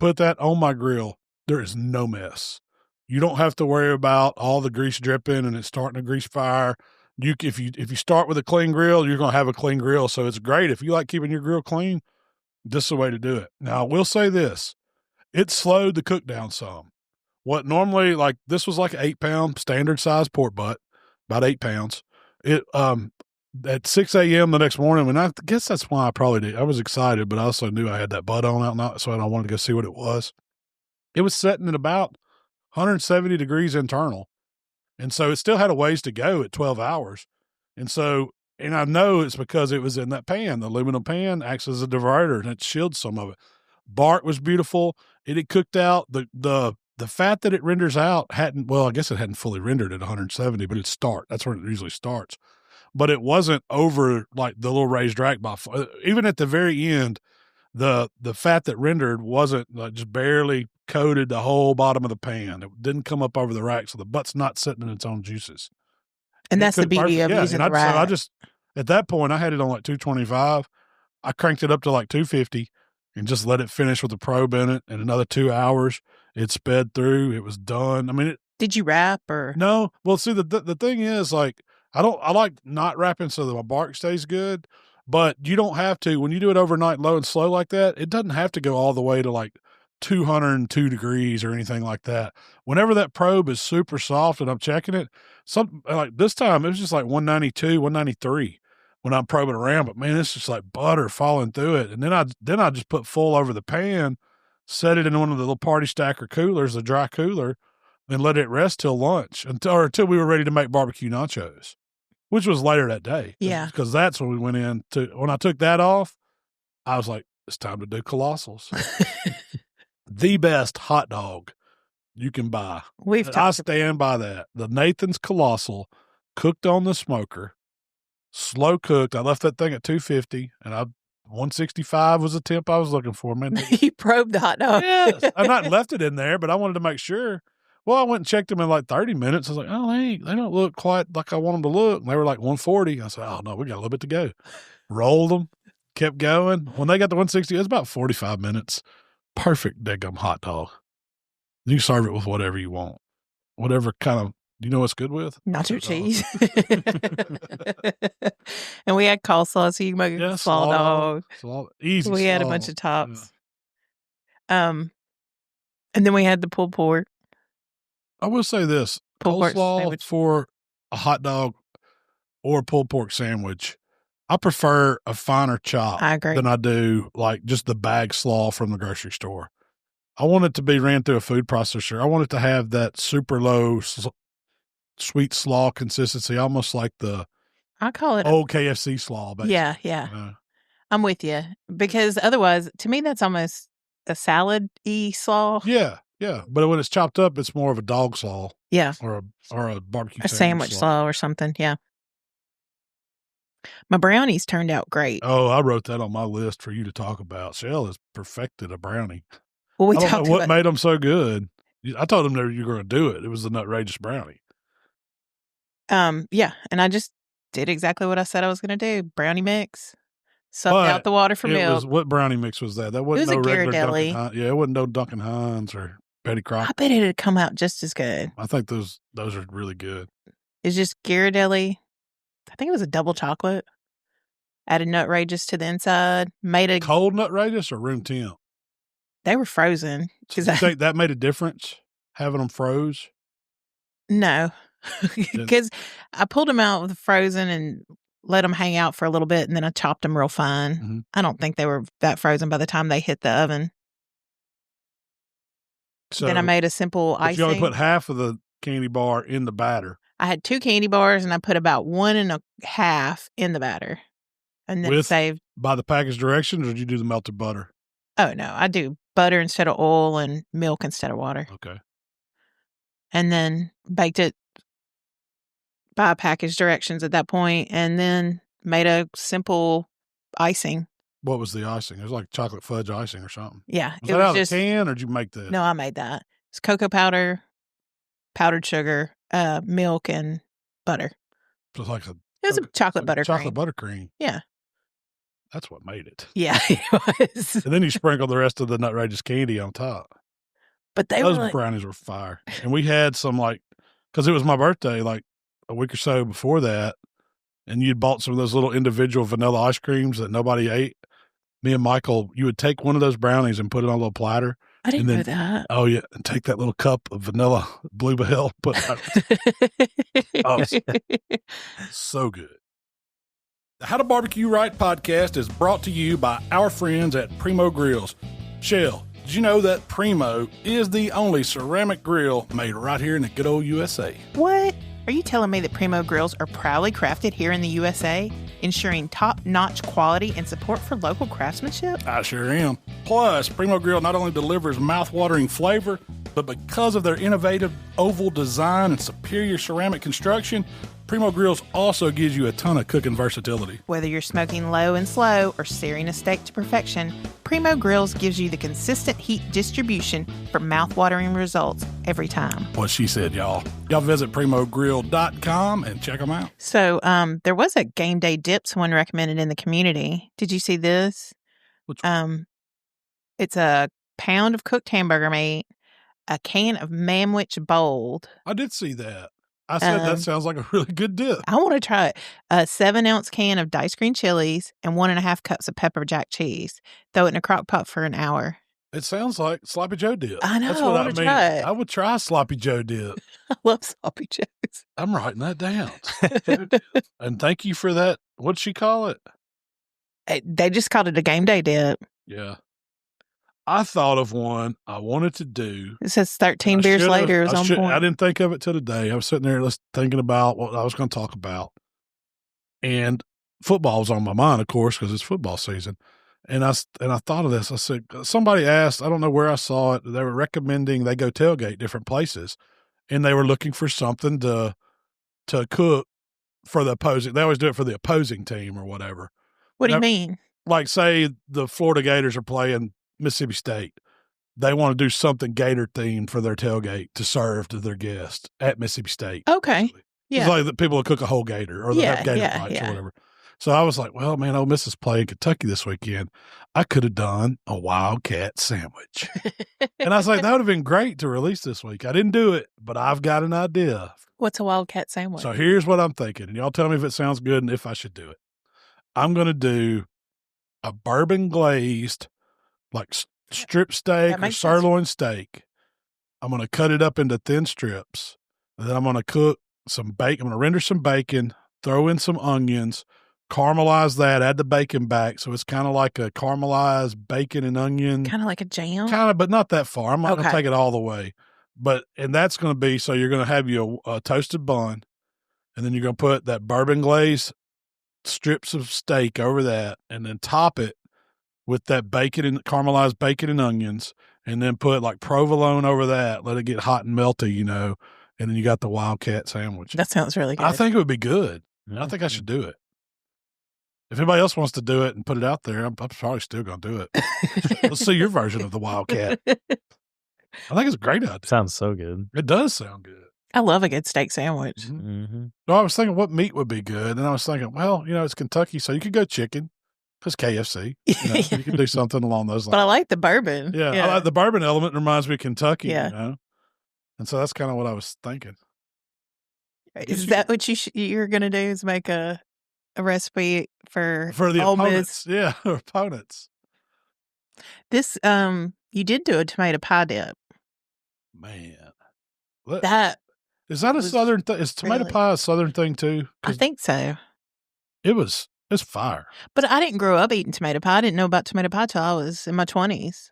Put that on my grill. There is no mess. You don't have to worry about all the grease dripping and it's starting a grease fire. If you start with a clean grill, you're going to have a clean grill. So it's great. If you like keeping your grill clean, this is the way to do it. Now, I will say this. It slowed the cook down some. What normally, this was like an 8-pound standard size pork butt, about 8 pounds. It, at 6 a.m. the next morning, and I guess that's why I probably did. I was excited, but I also knew I had that butt on out, so I wanted to go see what it was. It was setting at about 170 degrees internal. And so it still had a ways to go at 12 hours. And I know it's because it was in that pan. The aluminum pan acts as a diverter, and it shields some of it. Bark was beautiful. It had cooked out. The fat that it renders out I guess it hadn't fully rendered at 170, but that's where it usually starts. But it wasn't over like the little raised rack even at the very end, the fat that rendered wasn't just barely coated the whole bottom of the pan. It didn't come up over the rack, so the butt's not sitting in its own juices. And that's the beauty of using the rack. So at that point, I had it on like 225. I cranked it up to like 250 and just let it finish with the probe in it. In another 2 hours, it sped through. It was done. I mean, did you wrap or? No. Well, see, the thing is, I like not wrapping so that my bark stays good, but you don't have to. When you do it overnight low and slow like that, it doesn't have to go all the way to like 202 degrees or anything like that. Whenever that probe is super soft and I'm checking it, like this time it was just like 192, 193 when I'm probing around, but man, it's just like butter falling through it. And then I just put full over the pan, set it in one of the little party stacker coolers, the dry cooler, and let it rest till lunch until we were ready to make barbecue nachos, which was later that day. Yeah. Because that's when we went in when I took that off, I was like, it's time to do Colossals. The best hot dog you can buy. I stand by that. The Nathan's Colossal, cooked on the smoker, slow cooked. I left that thing at 250, and 165 was the temp I was looking for. Man, you probed the hot dog. Yes, I not left it in there, but I wanted to make sure. Well, I went and checked them in like 30 minutes. I was like, oh, they don't look quite like I want them to look. And they were like 140. I said, oh no, we got a little bit to go. Rolled them, kept going. When they got to 160, it was about 45 minutes. Perfect daggum hot dog. You serve it with whatever you want. Whatever kind of, you know what's good with? Nacho cheese. And we had coleslaw, so you can make a slaw dog. Easy. We had a bunch of tops. Yeah. And then we had the pulled pork. I will say this. Coleslaw for a hot dog or a pulled pork sandwich, I prefer a finer chop than I do like just the bag slaw from the grocery store. I want it to be ran through a food processor. I want it to have that super low sweet slaw consistency, almost like the I call it old KFC slaw. Basically. Yeah. I'm with you, because otherwise, to me, that's almost a salad-y slaw. Yeah. But when it's chopped up, it's more of a dog slaw. Yeah. Or a barbecue A sandwich slaw or something. Yeah. My brownies turned out great. Oh, I wrote that on my list for you to talk about. Shell has perfected a brownie. Well, I don't know what made them so good. I told them that you were going to do it. It was the Nutrageous brownie. Yeah, and I just did exactly what I said I was going to do. Brownie mix. Sucked out the water for milk. What brownie mix was that? That wasn't no regular Duncan Hines. Yeah, it wasn't no Duncan Hines or Betty Crocker. I bet it'd come out just as good. I think those are really good. It's just Ghirardelli. I think it was a double chocolate. Added Nutrageous to the inside. Made a cold Nutrageous or room temp. They were frozen. So you think that made a difference? Having them froze? No, because I pulled them out with the frozen and let them hang out for a little bit, and then I chopped them real fine. Mm-hmm. I don't think they were that frozen by the time they hit the oven. So then I made a simple icing. You only put half of the candy bar in the batter. I had 2 candy bars, and I put about 1.5 in the batter, and then saved by the package directions. Or did you do the melted butter? Oh no, I do butter instead of oil and milk instead of water. Okay. And then baked it by package directions at that point, and then made a simple icing. What was the icing? It was like chocolate fudge icing or something. Yeah. Was that out of the can, or did you make that? No, I made that. It's cocoa powder, powdered sugar, milk, and butter. So it's it was a chocolate buttercream. Chocolate buttercream. Yeah. That's what made it. Yeah, it was. And then you sprinkle the rest of the Nutrageous candy on top. But those brownies were fire. And we had some because it was my birthday like a week or so before that, and you'd bought some of those little individual vanilla ice creams that nobody ate. Me and Michael, you would take one of those brownies and put it on a little platter. I didn't know that. Oh, yeah. And take that little cup of vanilla Bluebell, put it so good. The How to Barbecue Right podcast is brought to you by our friends at Primo Grills. Shell, did you know that Primo is the only ceramic grill made right here in the good old USA? What? Are you telling me that Primo Grills are proudly crafted here in the USA, ensuring top-notch quality and support for local craftsmanship? I sure am. Plus, Primo Grill not only delivers mouth-watering flavor, but because of their innovative oval design and superior ceramic construction, Primo Grills also gives you a ton of cooking versatility. Whether you're smoking low and slow or searing a steak to perfection, Primo Grills gives you the consistent heat distribution for mouth-watering results every time. What she said, y'all. Y'all visit PrimoGrill.com and check them out. So there was a game day dip someone recommended in the community. Did you see this? Which one? It's a pound of cooked hamburger meat, a can of Manwich Bold. I did see that. I said that sounds like a really good dip. I want to try it. A 7-ounce can of diced green chilies and 1.5 cups of pepper jack cheese. Throw it in a crock pot for an hour. It sounds like Sloppy Joe dip. I know. That's what I mean. Try it. I would try Sloppy Joe dip. I love Sloppy Joes. I'm writing that down. And thank you for that. What'd she call it? They just called it a game day dip. Yeah. I thought of one I wanted to do. It says 13 beers later is on point. I didn't think of it till today. I was sitting there thinking about what I was going to talk about. And football was on my mind, of course, because it's football season. And I thought of this. I said, somebody asked, I don't know where I saw it. They were recommending they go tailgate different places. And they were looking for something to cook for the opposing. They always do it for the opposing team or whatever. What do you mean? Like, say the Florida Gators are playing Mississippi State. They want to do something Gator themed for their tailgate to serve to their guests at Mississippi State. Okay. Yeah. It's like that people will cook a whole Gator or they have Gator bites or whatever. So I was like, well, man, Ole Miss is playing Kentucky this weekend. I could have done a Wildcat sandwich. And I was like, that would have been great to release this week. I didn't do it, but I've got an idea. What's a Wildcat sandwich? So here's what I'm thinking. And y'all tell me if it sounds good and if I should do it. I'm going to do a bourbon glazed, like strip steak or sirloin steak. I'm going to cut it up into thin strips. And then I'm going to cook some bacon. I'm going to render some bacon, throw in some onions, caramelize that, add the bacon back. So it's kind of like a caramelized bacon and onion. Kind of like a jam? Kind of, but not that far. I'm not going to take it all the way. And that's going to be, so you're going to have a toasted bun, and then you're going to put that bourbon glaze strips of steak over that, and then top it with that bacon and caramelized bacon and onions, and then put like provolone over that, let it get hot and melty, and then you got the Wildcat sandwich. That sounds really good. I think it would be good. I think I should do it. If anybody else wants to do it and put it out there, I'm probably still going to do it. Let's see your version of the Wildcat. I think it's a great idea. Sounds so good. It does sound good. I love a good steak sandwich. Mm-hmm. No, I was thinking what meat would be good. And I was thinking, well, it's Kentucky, so you could go chicken. Because KFC. You can do something along those lines. But I like the bourbon. Yeah, I like the bourbon element. It reminds me of Kentucky, Yeah. And so that's kind of what I was thinking. Is that what you're going to do, is make a recipe for the Ole opponents? Miss? Yeah, opponents. This, you did do a tomato pie dip. Man. Is that a Southern thing? Is tomato pie a Southern thing too? I think so. It's fire. But I didn't grow up eating tomato pie. I didn't know about tomato pie till I was in my 20s.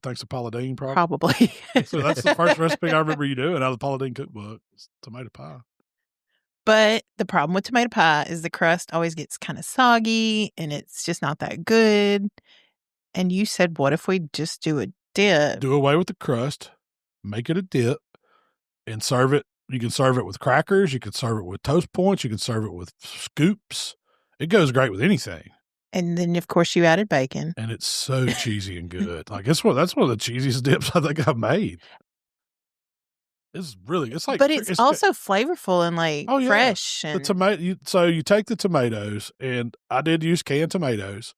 Thanks to Paula Deen, probably. Probably. So that's the first recipe I remember you doing out of the Paula Deen cookbook. It's tomato pie. But the problem with tomato pie is the crust always gets kind of soggy and it's just not that good. And you said, what if we just do a dip? Do away with the crust, make it a dip, and serve it. You can serve it with crackers. You can serve it with toast points. You can serve it with scoops. It goes great with anything. And then, of course, you added bacon. And it's so cheesy and good. Like, that's one of the cheesiest dips I think I've made. It's like, but it's also flavorful and fresh. And the tomato. So you take the tomatoes, and I did use canned tomatoes.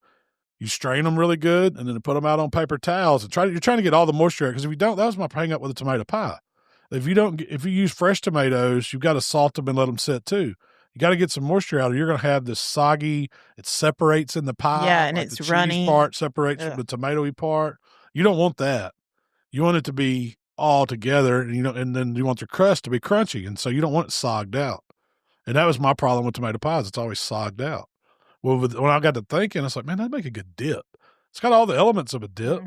You strain them really good, and then put them out on paper towels. And you're trying to get all the moisture out, because if you don't, that was my hang up with a tomato pie. If you use fresh tomatoes, you've got to salt them and let them sit too. You got to get some moisture out, or you're going to have this soggy. It separates in the pie. Yeah, and like it's the runny. Cheese part separates from the tomatoey part. You don't want that. You want it to be all together, and then you want your crust to be crunchy, and so you don't want it sogged out. And that was my problem with tomato pies; it's always sogged out. Well, when I got to thinking, I was like, man, that'd make a good dip. It's got all the elements of a dip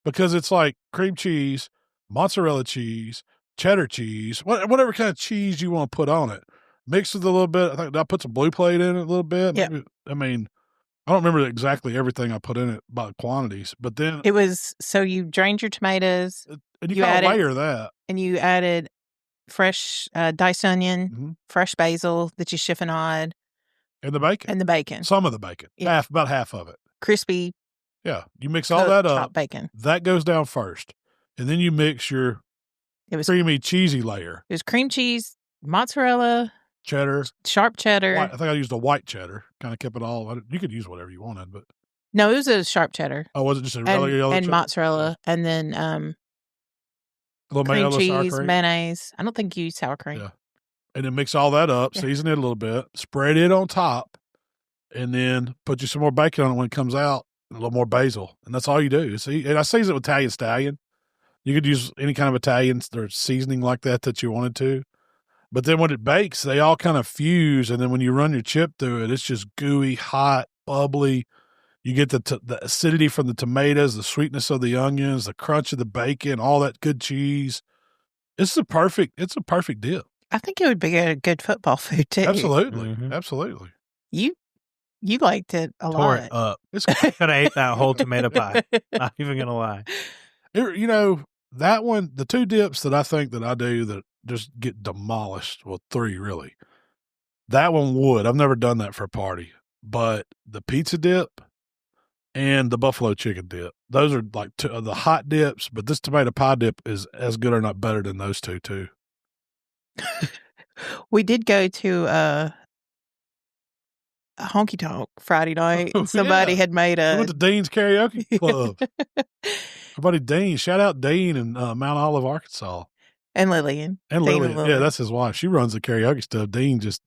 because it's like cream cheese, mozzarella cheese, cheddar cheese, whatever kind of cheese you want to put on it. Mixed with a little bit. I think I put some blue plate in it a little bit. Yeah. I mean, I don't remember exactly everything I put in it by quantities, but then it was, so you drained your tomatoes. And you kind of layer that. And you added fresh diced onion, fresh basil that you chiffonade. And the bacon. Some of the bacon. Yeah. About half of it. Crispy. Yeah. You mix all that up. Bacon. That goes down first. And then you mix your creamy, cheesy layer. It was cream cheese, mozzarella, cheddar, sharp cheddar. I think I used a white cheddar. Kind of kept it all. You could use whatever you wanted, but no, it was a sharp cheddar. Oh, was it just a regular yellow and cheddar? Mozzarella, and then a little cream cheese, mayonnaise. I don't think you use sour cream. Yeah, and then mix all that up, season it a little bit, spread it on top, and then put you some more bacon on it when it comes out, and a little more basil, and that's all you do. See, and I season it with Italian stallion. You could use any kind of Italian or seasoning like that you wanted to. But then when it bakes, they all kind of fuse. And then when you run your chip through it, it's just gooey, hot, bubbly. You get the acidity from the tomatoes, the sweetness of the onions, the crunch of the bacon, all that good cheese. It's a perfect dip. I think it would be a good football food too. Absolutely. Absolutely. You liked it a lot. Tore it up. Could have ate that whole tomato pie. Not even going to lie. That one, the two dips that I think that I do that just get demolished. Well, three really. That one would. I've never done that for a party, but the pizza dip and the buffalo chicken dip, those are like two of the hot dips. But this tomato pie dip is as good or not better than those two too. We did go to a honky tonk Friday night. And somebody had made we went to Dean's Karaoke Club. Our buddy Dean, shout out Dean in Mount Olive, Arkansas. And Lillian. And Lillian. Yeah, that's his wife. She runs the karaoke stuff. Dean just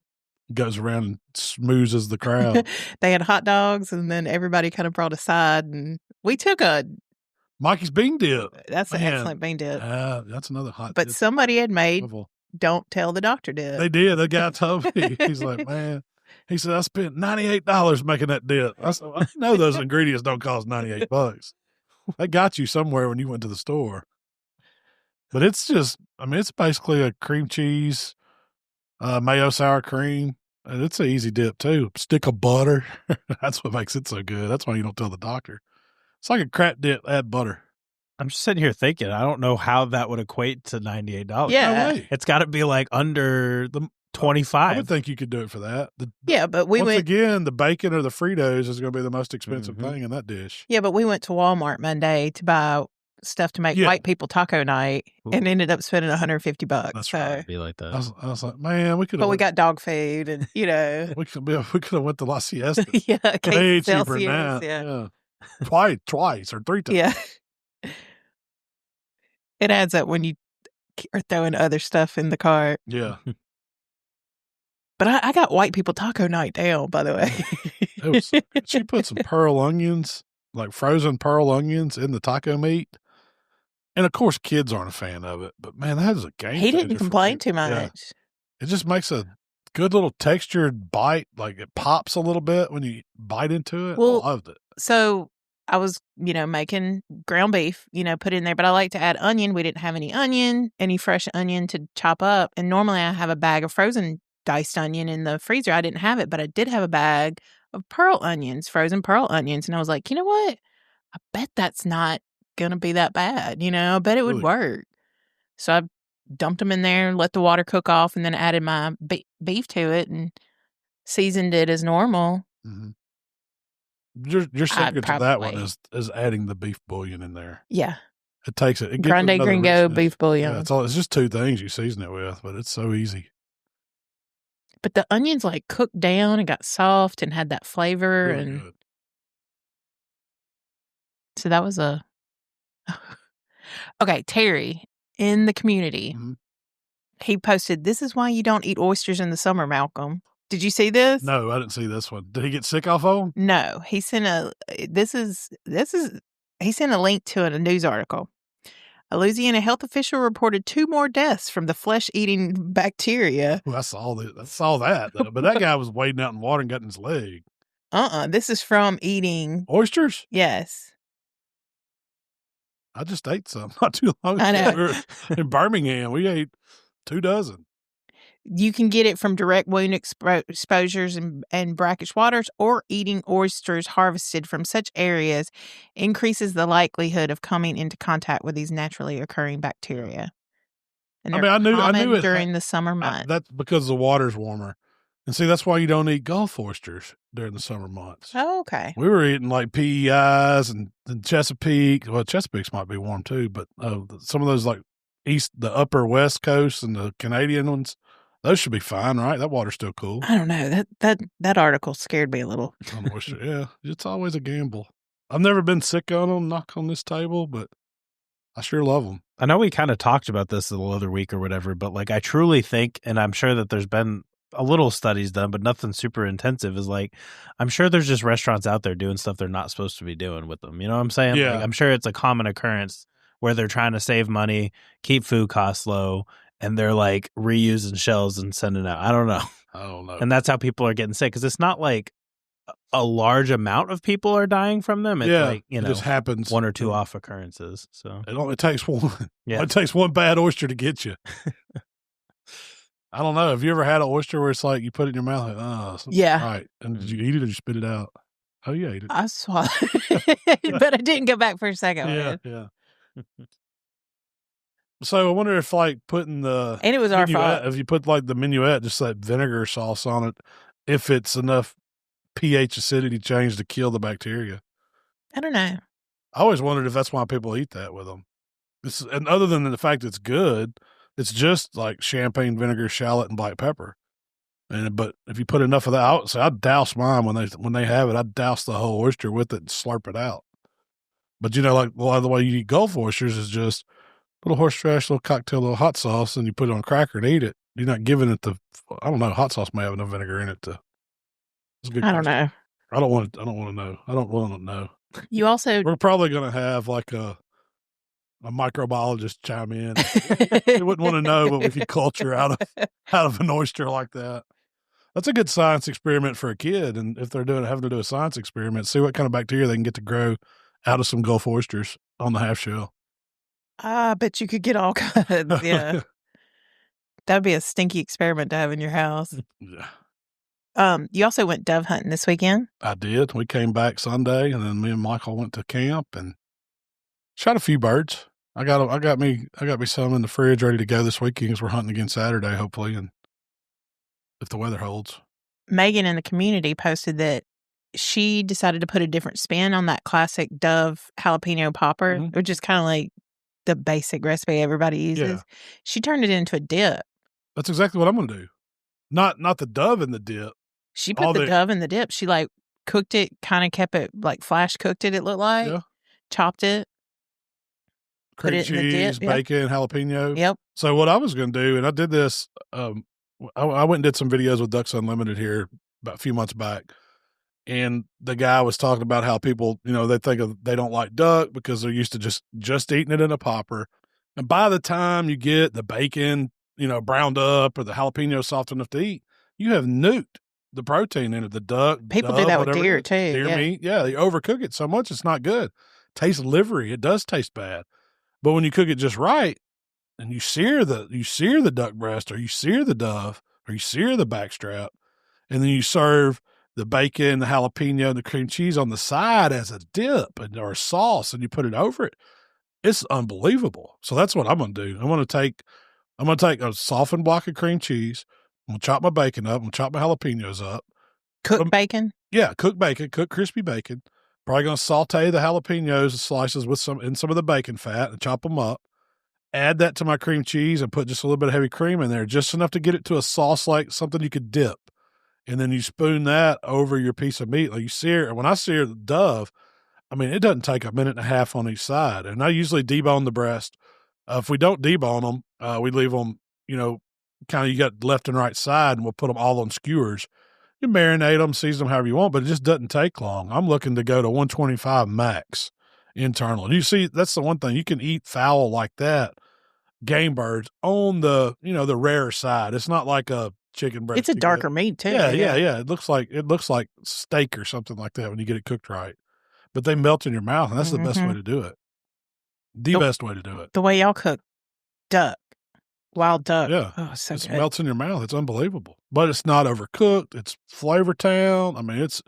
goes around and smoozes the crowd. They had hot dogs, and then everybody kind of brought a side, and we took a Mikey's bean dip. That's an excellent bean dip. That's another hot but dip. somebody had made Don't Tell the Doctor dip. They did. The guy told me. He's like, man. He said, I spent $98 making that dip. I said, I know those ingredients don't cost $98. They got you somewhere when you went to the store. But it's just, I mean, it's basically a cream cheese, mayo sour cream. And it's an easy dip too. Stick of butter. That's what makes it so good. That's why you don't tell the doctor. It's like a crap dip, add butter. I'm just sitting here thinking, I don't know how that would equate to $98. Yeah. No way. It's got to be like under the 25. I would think you could do it for that. But we Once went again, the bacon or the Fritos is going to be the most expensive thing in that dish. Yeah, but we went to Walmart Monday to buy stuff to make white people taco night and ended up spending $150. That's right. Be like that. I was like, man, we could. But we got dog food, and we could have went to La Siesta. Way cheaper than that. Yeah. Twice or three times. Yeah, it adds up when you are throwing other stuff in the cart. Yeah. But I got white people taco night down, by the way. She put some pearl onions, like frozen pearl onions, in the taco meat. And of course, kids aren't a fan of it, but man, that is a game changer. He didn't complain too much. Yeah. It just makes a good little textured bite. Like it pops a little bit when you bite into it. Well, I loved it. So I was, making ground beef, put in there, but I like to add onion. We didn't have any fresh onion to chop up. And normally I have a bag of frozen diced onion in the freezer. I didn't have it, but I did have a bag of frozen pearl onions. And I was like, you know what? I bet that's not going to be that bad. I bet it would work. So I dumped them in there, let the water cook off, and then added my beef to it and seasoned it as normal. Mm-hmm. Your secret to that one is adding the beef bouillon in there. Yeah. It takes it. Grande Gringo beef bouillon. Yeah, it's just two things you season it with, but it's so easy. But the onions cooked down and got soft and had that flavor. Really and good. So that was okay, Terry in the community. Mm-hmm. He posted, "This is why you don't eat oysters in the summer, Malcolm." Did you see this? No, I didn't see this one. Did he get sick off of them? No, he sent he sent a link to a news article. A Louisiana health official reported 2 more deaths from the flesh-eating bacteria. Well, I saw that, though. But that guy was wading out in water and got in his leg. This is from eating oysters. Yes. I just ate some not too long ago. I know. We were in Birmingham. We ate 2 dozen. You can get it from direct wound exposures and brackish waters, or eating oysters harvested from such areas increases the likelihood of coming into contact with these naturally occurring bacteria. And I knew it during the summer months. That's because the water's warmer. And see, that's why you don't eat Gulf oysters during the summer months. Oh, okay. We were eating like PEIs and Chesapeake. Well, Chesapeake's might be warm too, but some of those like the upper West Coast and the Canadian ones, those should be fine, right? That water's still cool. I don't know. That article scared me a little. Yeah, it's always a gamble. I've never been sick on them, knock on this table, but I sure love them. I know we kind of talked about this the other week or whatever, but I truly think, and I'm sure that there's been a little studies done, but nothing super intensive, is I'm sure there's just restaurants out there doing stuff they're not supposed to be doing with them. You know what I'm saying? Yeah. I'm sure it's a common occurrence where they're trying to save money, keep food costs low, and they're reusing shells and sending out. I don't know. And that's how people are getting sick, because it's not a large amount of people are dying from them. It's it just happens. 1 or 2 off occurrences. So it only takes one. Yeah. It takes one bad oyster to get you. I don't know. Have you ever had an oyster where it's you put it in your mouth? Yeah. Right. And did you eat it or you spit it out? Oh, you ate it. I swallowed it, but I didn't go back for a second. Yeah. So I wonder if putting the and it was our fault. If you put the minuet, just that vinegar sauce on it, if it's enough pH acidity change to kill the bacteria. I don't know. I always wondered if that's why people eat that with them. And other than the fact it's good, it's just like champagne vinegar, shallot, and black pepper. But if you put enough of that, I'd douse mine when they have it. I'd douse the whole oyster with it and slurp it out. But a lot of the way you eat Gulf oysters is just little horseradish, little cocktail, little hot sauce, and you put it on a cracker and eat it. You're not giving it I don't know. Hot sauce may have enough vinegar in it to. It's a good I don't know. I don't want to know. I don't want to know. You also. We're probably going to have a microbiologist chime in. They wouldn't want to know what we could culture out of an oyster like that. That's a good science experiment for a kid. And if they're having to do a science experiment, see what kind of bacteria they can get to grow out of some Gulf oysters on the half shell. I bet you could get all kinds. Yeah. That'd be a stinky experiment to have in your house. Yeah. You also went dove hunting this weekend? I did. We came back Sunday, and then me and Michael went to camp and shot a few birds. I got me some in the fridge ready to go this weekend because we're hunting again Saturday, hopefully, and if the weather holds. Megan in the community posted that she decided to put a different spin on that classic Dove jalapeno popper, which is kind of like the basic recipe everybody uses. Yeah. She turned it into a dip. That's exactly what I'm going to do. Not the dove in the dip. She put the dove in the dip. She like cooked it, kind of kept it like flash cooked it looked like. Yeah. Chopped it. Cream cheese, bacon, jalapeno. Yep. So what I was going to do, and I did this, I went and did some videos with Ducks Unlimited here about a few months back. And the guy was talking about how people, they they don't like duck because they're used to just eating it in a popper. And by the time you get the bacon, browned up or the jalapeno soft enough to eat, you have nuked the protein in it. The duck. People do that with deer too. Deer meat. Yeah. They overcook it so much. It's not good. Tastes livery. It does taste bad. But when you cook it just right and you sear the duck breast or you sear the dove or you sear the backstrap and then you serve the bacon, the jalapeno, and the cream cheese on the side as a dip or a sauce, and you put it over it. It's unbelievable. So that's what I'm going to do. I'm going to take a softened block of cream cheese. I'm going to chop my bacon up. I'm going to chop my jalapenos up. Cooked bacon? Yeah, cooked bacon, cooked crispy bacon. Probably going to saute the jalapenos and slices with some of the bacon fat and chop them up. Add that to my cream cheese and put just a little bit of heavy cream in there, just enough to get it to a sauce like something you could dip. And then you spoon that over your piece of meat. Like you sear, and when I sear the dove, I mean, it doesn't take a minute and a half on each side. And I usually debone the breast. If we don't debone them, we leave them, kind of you got left and right side, and we'll put them all on skewers. You marinate them, season them however you want, but it just doesn't take long. I'm looking to go to 125 max internal. And you see, that's the one thing. You can eat fowl like that, game birds, on the, the rare side. It's not like a chicken breast. It's a darker meat too. Yeah. It looks like steak or something like that when you get it cooked right. But they melt in your mouth, and that's the best way to do it. The best way to do it. The way y'all cook duck, wild duck. Yeah. Oh, so it good. Melts in your mouth. It's unbelievable. But it's not overcooked. It's Flavor Town. I mean, it's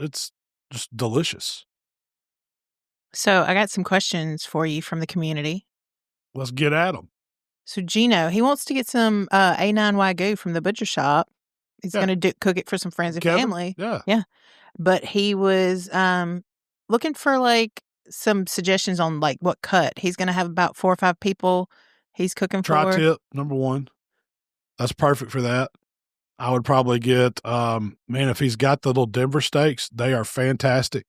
just delicious. So I got some questions for you from the community. Let's get at them. So Gino, he wants to get some A9 Wagyu from the butcher shop. He's going to cook it for some friends and family. Yeah. But he was looking for like some suggestions on like what cut. He's going to have about 4 or 5 people he's cooking for. Tri-tip, number 1. That's perfect for that. I would probably get, if he's got the little Denver steaks, they are fantastic.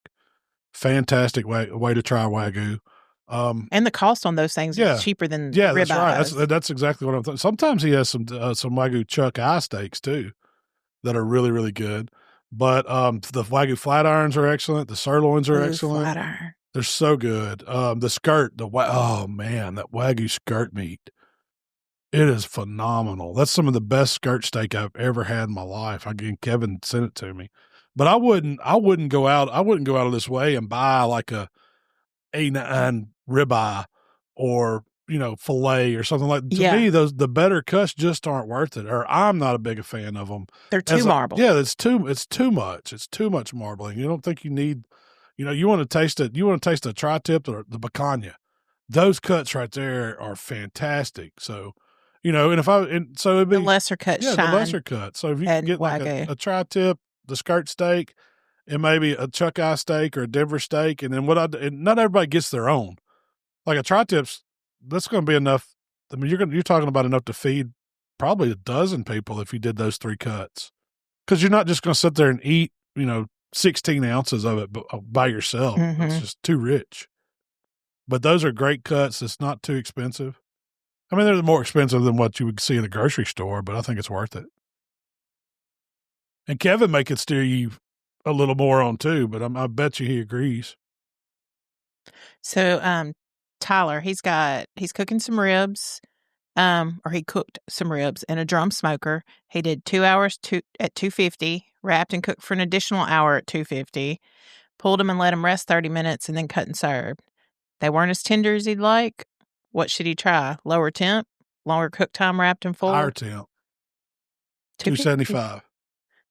Fantastic way to try Wagyu. And the cost on those things is cheaper than rib that's right. That's exactly what I'm thinking. Sometimes he has some Wagyu chuck eye steaks too that are really, really good. But the Wagyu flat irons are excellent. The sirloins are excellent. Flat iron. They're so good. The skirt, that Wagyu skirt meat, it is phenomenal. That's some of the best skirt steak I've ever had in my life. Again, Kevin sent it to me. But I wouldn't go out of this way and buy like a A9 ribeye or, filet or something like that. To me, the better cuts just aren't worth it, or I'm not a big fan of them. They're too marbled. It's too much. It's too much marbling. You don't think you need, you want to taste it. You want to taste the tri-tip or the picanha. Those cuts right there are fantastic. So, it'd be the lesser cut. Yeah, the lesser cut. So if you can get like a tri-tip, the skirt steak, and maybe a chuck eye steak or a Denver steak, and then and not everybody gets their own. Like a tri-tips, that's going to be enough. I mean, you're talking about enough to feed probably a dozen people if you did those 3 cuts, because you're not just going to sit there and eat 16 ounces of it by yourself. It's just too rich. But those are great cuts. It's not too expensive. I mean, they're more expensive than what you would see in the grocery store, but I think it's worth it. And Kevin may could steer you a little more on too, but I bet you he agrees. So, Tyler, he's cooking some ribs, or he cooked some ribs in a drum smoker. He did 2 hours at 250, wrapped and cooked for an additional hour at 250, pulled them and let them rest 30 minutes, and then cut and served. They weren't as tender as he'd like. What should he try? Lower temp, longer cook time wrapped in foil? Higher temp. 275.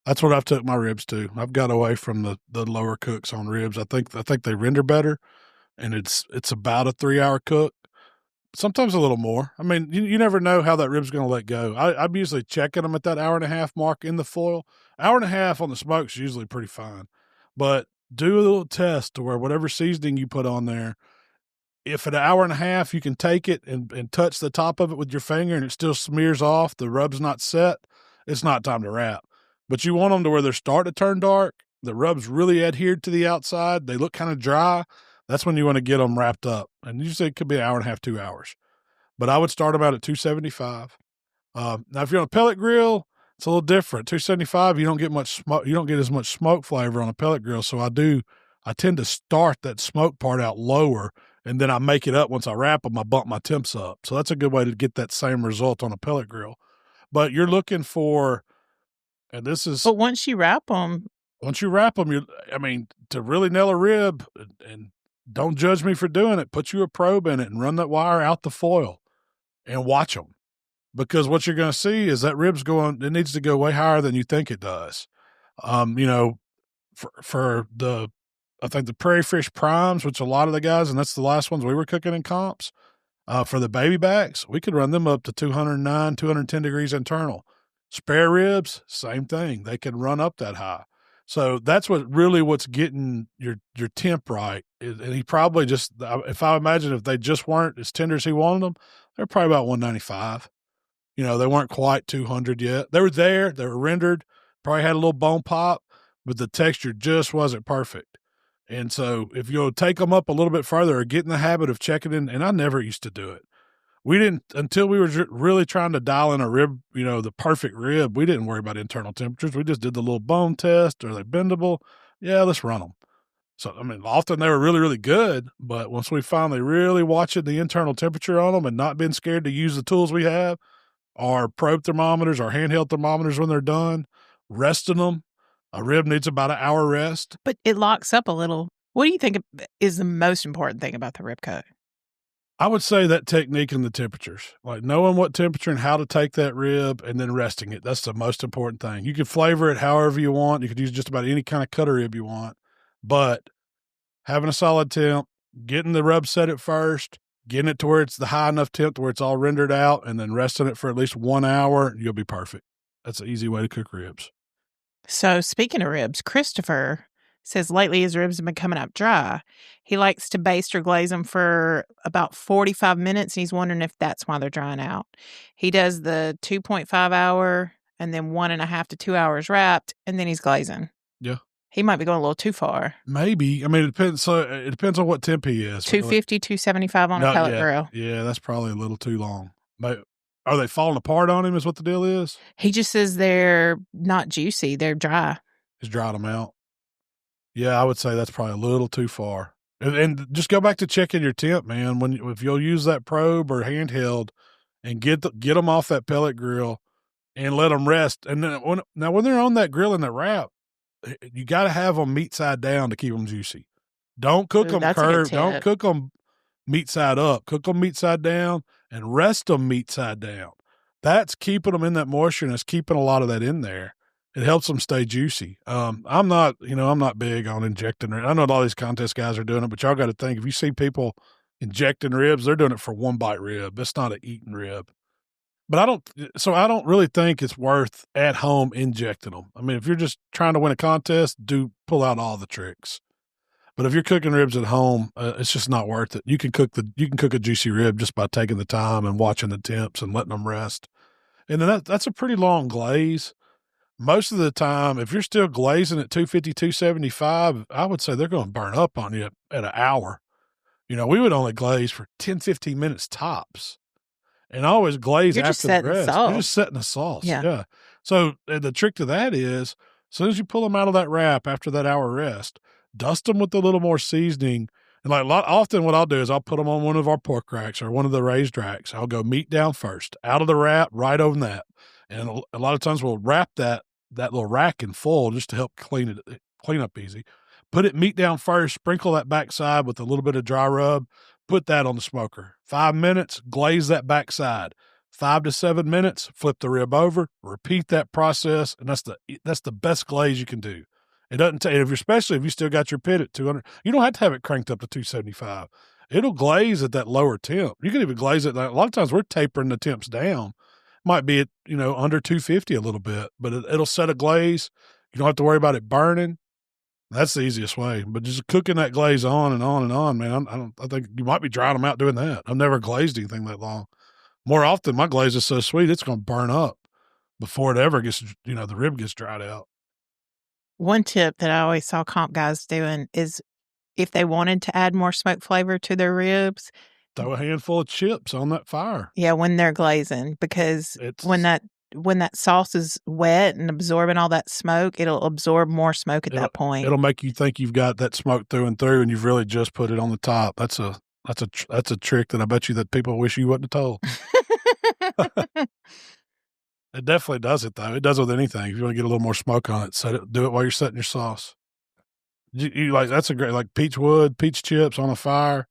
That's what I've took my ribs to. I've got away from the lower cooks on ribs. I think they render better, and it's about a 3-hour cook. Sometimes a little more. I mean, you never know how that rib's going to let go. I'm usually checking them at that 1.5-hour mark in the foil. 1.5 on the smoke's usually pretty fine, but do a little test to where whatever seasoning you put on there, if at 1.5 you can take it and touch the top of it with your finger and it still smears off, the rub's not set, it's not time to wrap. But you want them to where they're starting to turn dark, the rub's really adhered to the outside, they look kind of dry. That's when you want to get them wrapped up. And usually it could be 1.5, 2 hours. But I would start them out at 275. Now, if you're on a pellet grill, it's a little different. 275, you don't get much smoke. You don't get as much smoke flavor on a pellet grill. So I tend to start that smoke part out lower, and then I make it up once I wrap them. I bump my temps up. So that's a good way to get that same result on a pellet grill. But you're looking for, and this is. But once you wrap them, to really nail a rib, and don't judge me for doing it, put you a probe in it and run that wire out the foil and watch them. Because what you're going to see is that rib's it needs to go way higher than you think it does. I think the prairie fish primes, which a lot of the guys, and that's the last ones we were cooking in comps, for the baby backs, we could run them up to 209, 210 degrees internal. Spare ribs, same thing. They can run up that high. So that's what's getting your temp right. And he probably just, if I imagine if they just weren't as tender as he wanted them, they're probably about 195. They weren't quite 200 yet. They were there. They were rendered. Probably had a little bone pop, but the texture just wasn't perfect. And so if you'll take them up a little bit further or get in the habit of checking in, and I never used to do it. We didn't, until we were really trying to dial in a rib, the perfect rib, we didn't worry about internal temperatures. We just did the little bone test. Are they bendable? Yeah, let's run them. So, often they were really, really good, but once we finally really watching the internal temperature on them and not being scared to use the tools we have, our probe thermometers, our handheld thermometers when they're done, resting them. A rib needs about an hour rest. But it locks up a little. What do you think is the most important thing about the rib cook? I would say that technique and the temperatures, like knowing what temperature and how to take that rib and then resting it. That's the most important thing. You can flavor it however you want. You could use just about any kind of cutter rib you want, but having a solid temp, getting the rub set at first, getting it to where it's the high enough temp to where it's all rendered out, and then resting it for at least 1 hour, you'll be perfect. That's an easy way to cook ribs. So speaking of ribs, Christopher says lately his ribs have been coming up dry. He likes to baste or glaze them for about 45 minutes, and he's wondering if that's why they're drying out. He does the 2.5 hour and then 1.5 to 2 hours wrapped, and then he's glazing. Yeah. He might be going a little too far. Maybe. It depends. So it depends on what temp he is. 250, 275 on a pellet grill. Yeah, that's probably a little too long. But are they falling apart on him is what the deal is? He just says they're not juicy. They're dry. He's dried them out. Yeah, I would say that's probably a little too far. And just go back to checking your temp, man. If you'll use that probe or handheld and get them off that pellet grill and let them rest. And then when they're on that grill in the wrap, you got to have them meat side down to keep them juicy. Don't cook them curved. Don't cook them meat side up. Cook them meat side down and rest them meat side down. That's keeping them in that moisture, and it's keeping a lot of that in there. It helps them stay juicy. I'm not big on injecting ribs. I know a lot of these contest guys are doing it, but y'all got to think, if you see people injecting ribs, they're doing it for one bite rib. It's not an eating rib. But I don't really think it's worth at home injecting them. If you're just trying to win a contest, pull out all the tricks. But if you're cooking ribs at home, it's just not worth it. You can cook a juicy rib just by taking the time and watching the temps and letting them rest. And then that's a pretty long glaze. Most of the time, if you're still glazing at 250, 275, I would say they're going to burn up on you at an hour. We would only glaze for 10, 15 minutes tops. And I always glaze after the rest. You're just setting the sauce. Yeah. So the trick to that is, as soon as you pull them out of that wrap after that hour rest, dust them with a little more seasoning. And often what I'll do is I'll put them on one of our pork racks or one of the raised racks. I'll go meat down first, out of the wrap, right over that. And a lot of times we'll wrap that little rack in full just to help clean up easy. Put it meat down first, sprinkle that backside with a little bit of dry rub, put that on the smoker. 5 minutes, glaze that backside. 5 to 7 minutes, flip the rib over, repeat that process, and that's the best glaze you can do. It doesn't take, especially if you still got your pit at 200. You don't have to have it cranked up to 275. It'll glaze at that lower temp. You can even glaze it. A lot of times we're tapering the temps down. Might be at, under 250 a little bit, but it'll set a glaze. You don't have to worry about it burning. That's the easiest way. But just cooking that glaze on and on and on, man, I think you might be drying them out doing that. I've never glazed anything that long. More often, my glaze is so sweet, it's going to burn up before it ever gets, the rib gets dried out. One tip that I always saw comp guys doing is if they wanted to add more smoke flavor to their ribs, throw a handful of chips on that fire. Yeah, when they're glazing, because when that sauce is wet and absorbing all that smoke, it'll absorb more smoke at that point. It'll make you think you've got that smoke through and through, and you've really just put it on the top. That's a trick that I bet you that people wish you wouldn't have told. It definitely does it, though. It does with anything. If you want to get a little more smoke on it, do it while you're setting your sauce. That's a great, peach wood, peach chips on a fire,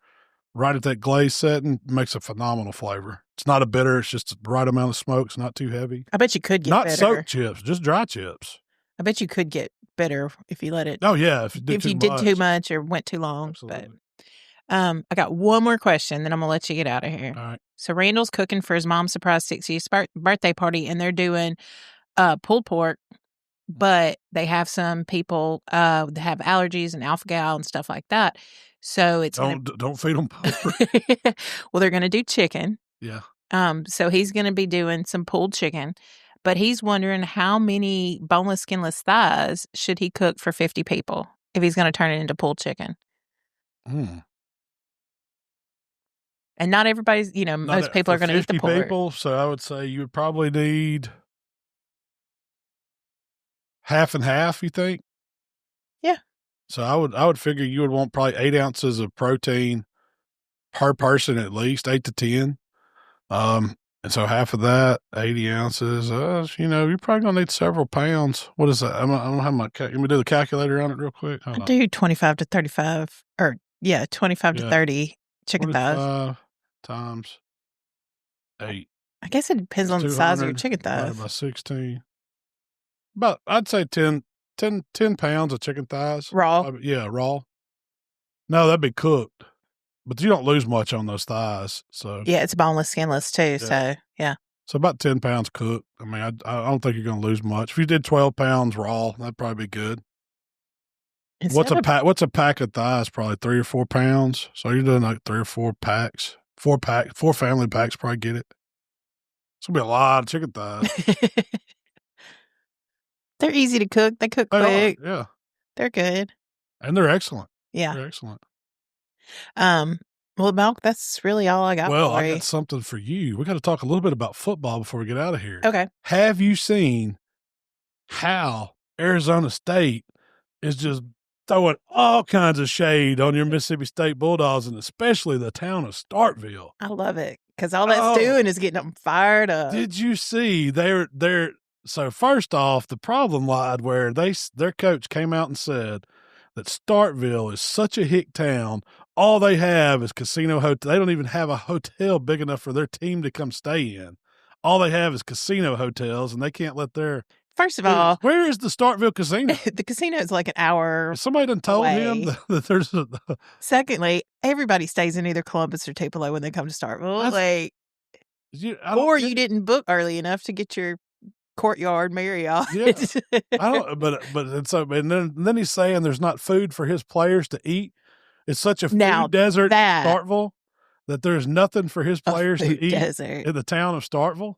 right at that glaze setting, makes a phenomenal flavor. It's not a bitter. It's just the right amount of smoke. It's not too heavy. I bet you could get not bitter. Soaked chips, just dry chips. I bet you could get bitter if you let it. Oh, yeah. If you did too much or went too long. Absolutely. But I got one more question, then I'm going to let you get out of here. All right. So Randall's cooking for his mom's surprise 60th birthday party, and they're doing pulled pork, but they have some people that have allergies and alpha-gal and stuff like that. So it's don't feed them pork. Well, they're going to do chicken. Yeah. So he's going to be doing some pulled chicken, but he's wondering how many boneless, skinless thighs should he cook for 50 people if he's going to turn it into pulled chicken. And not everybody's, most people are going to eat the pork. 50 people, so I would say you would probably need half and half, you think? Yeah. So I would figure you would want probably 8 ounces of protein per person at least, 8 to 10. And so half of that, 80 ounces, you're probably going to need several pounds. What is that? I don't have my, let me do the calculator on it real quick. I do 25 to 35, 25 to 30 chicken thighs. Times 8. I guess it depends on the size of your chicken thighs. By 16. About, I'd say 10 pounds of chicken thighs. Raw? Yeah, raw. No, that'd be cooked. But you don't lose much on those thighs. So yeah, it's boneless, skinless too. Yeah. So, yeah. So about 10 pounds cooked. I mean, I don't think you're going to lose much. If you did 12 pounds raw, that'd probably be good. What's a pack of thighs? Probably 3 or 4 pounds. So you're doing like 3 or 4 packs. 4 family packs probably get it. It's going to be a lot of chicken thighs. They're easy to cook. They cook quick. Yeah. They're good. And they're excellent. Yeah. They're excellent. Well, Malc, that's really all I got for you. Well, I got something for you. We got to talk a little bit about football before we get out of here. Okay. Have you seen how Arizona State is just throwing all kinds of shade on your Mississippi State Bulldogs, and especially the town of Starkville? I love it because all that's doing is getting them fired up. Did you see so first off, the problem lied where their coach came out and said that Starkville is such a hick town. All they have is casino hotel. They don't even have a hotel big enough for their team to come stay in. All they have is casino hotels, and they can't let their. First of all, where is the Starkville casino? The casino is like an hour. Somebody done told him that there's a. Secondly, everybody stays in either Columbus or Tupelo when they come to Starkville. You didn't book early enough to get your Courtyard Marriott. Yeah, and then he's saying there's not food for his players to eat. It's such a food desert in Starkville that there's nothing for his players to eat in the town of Starkville.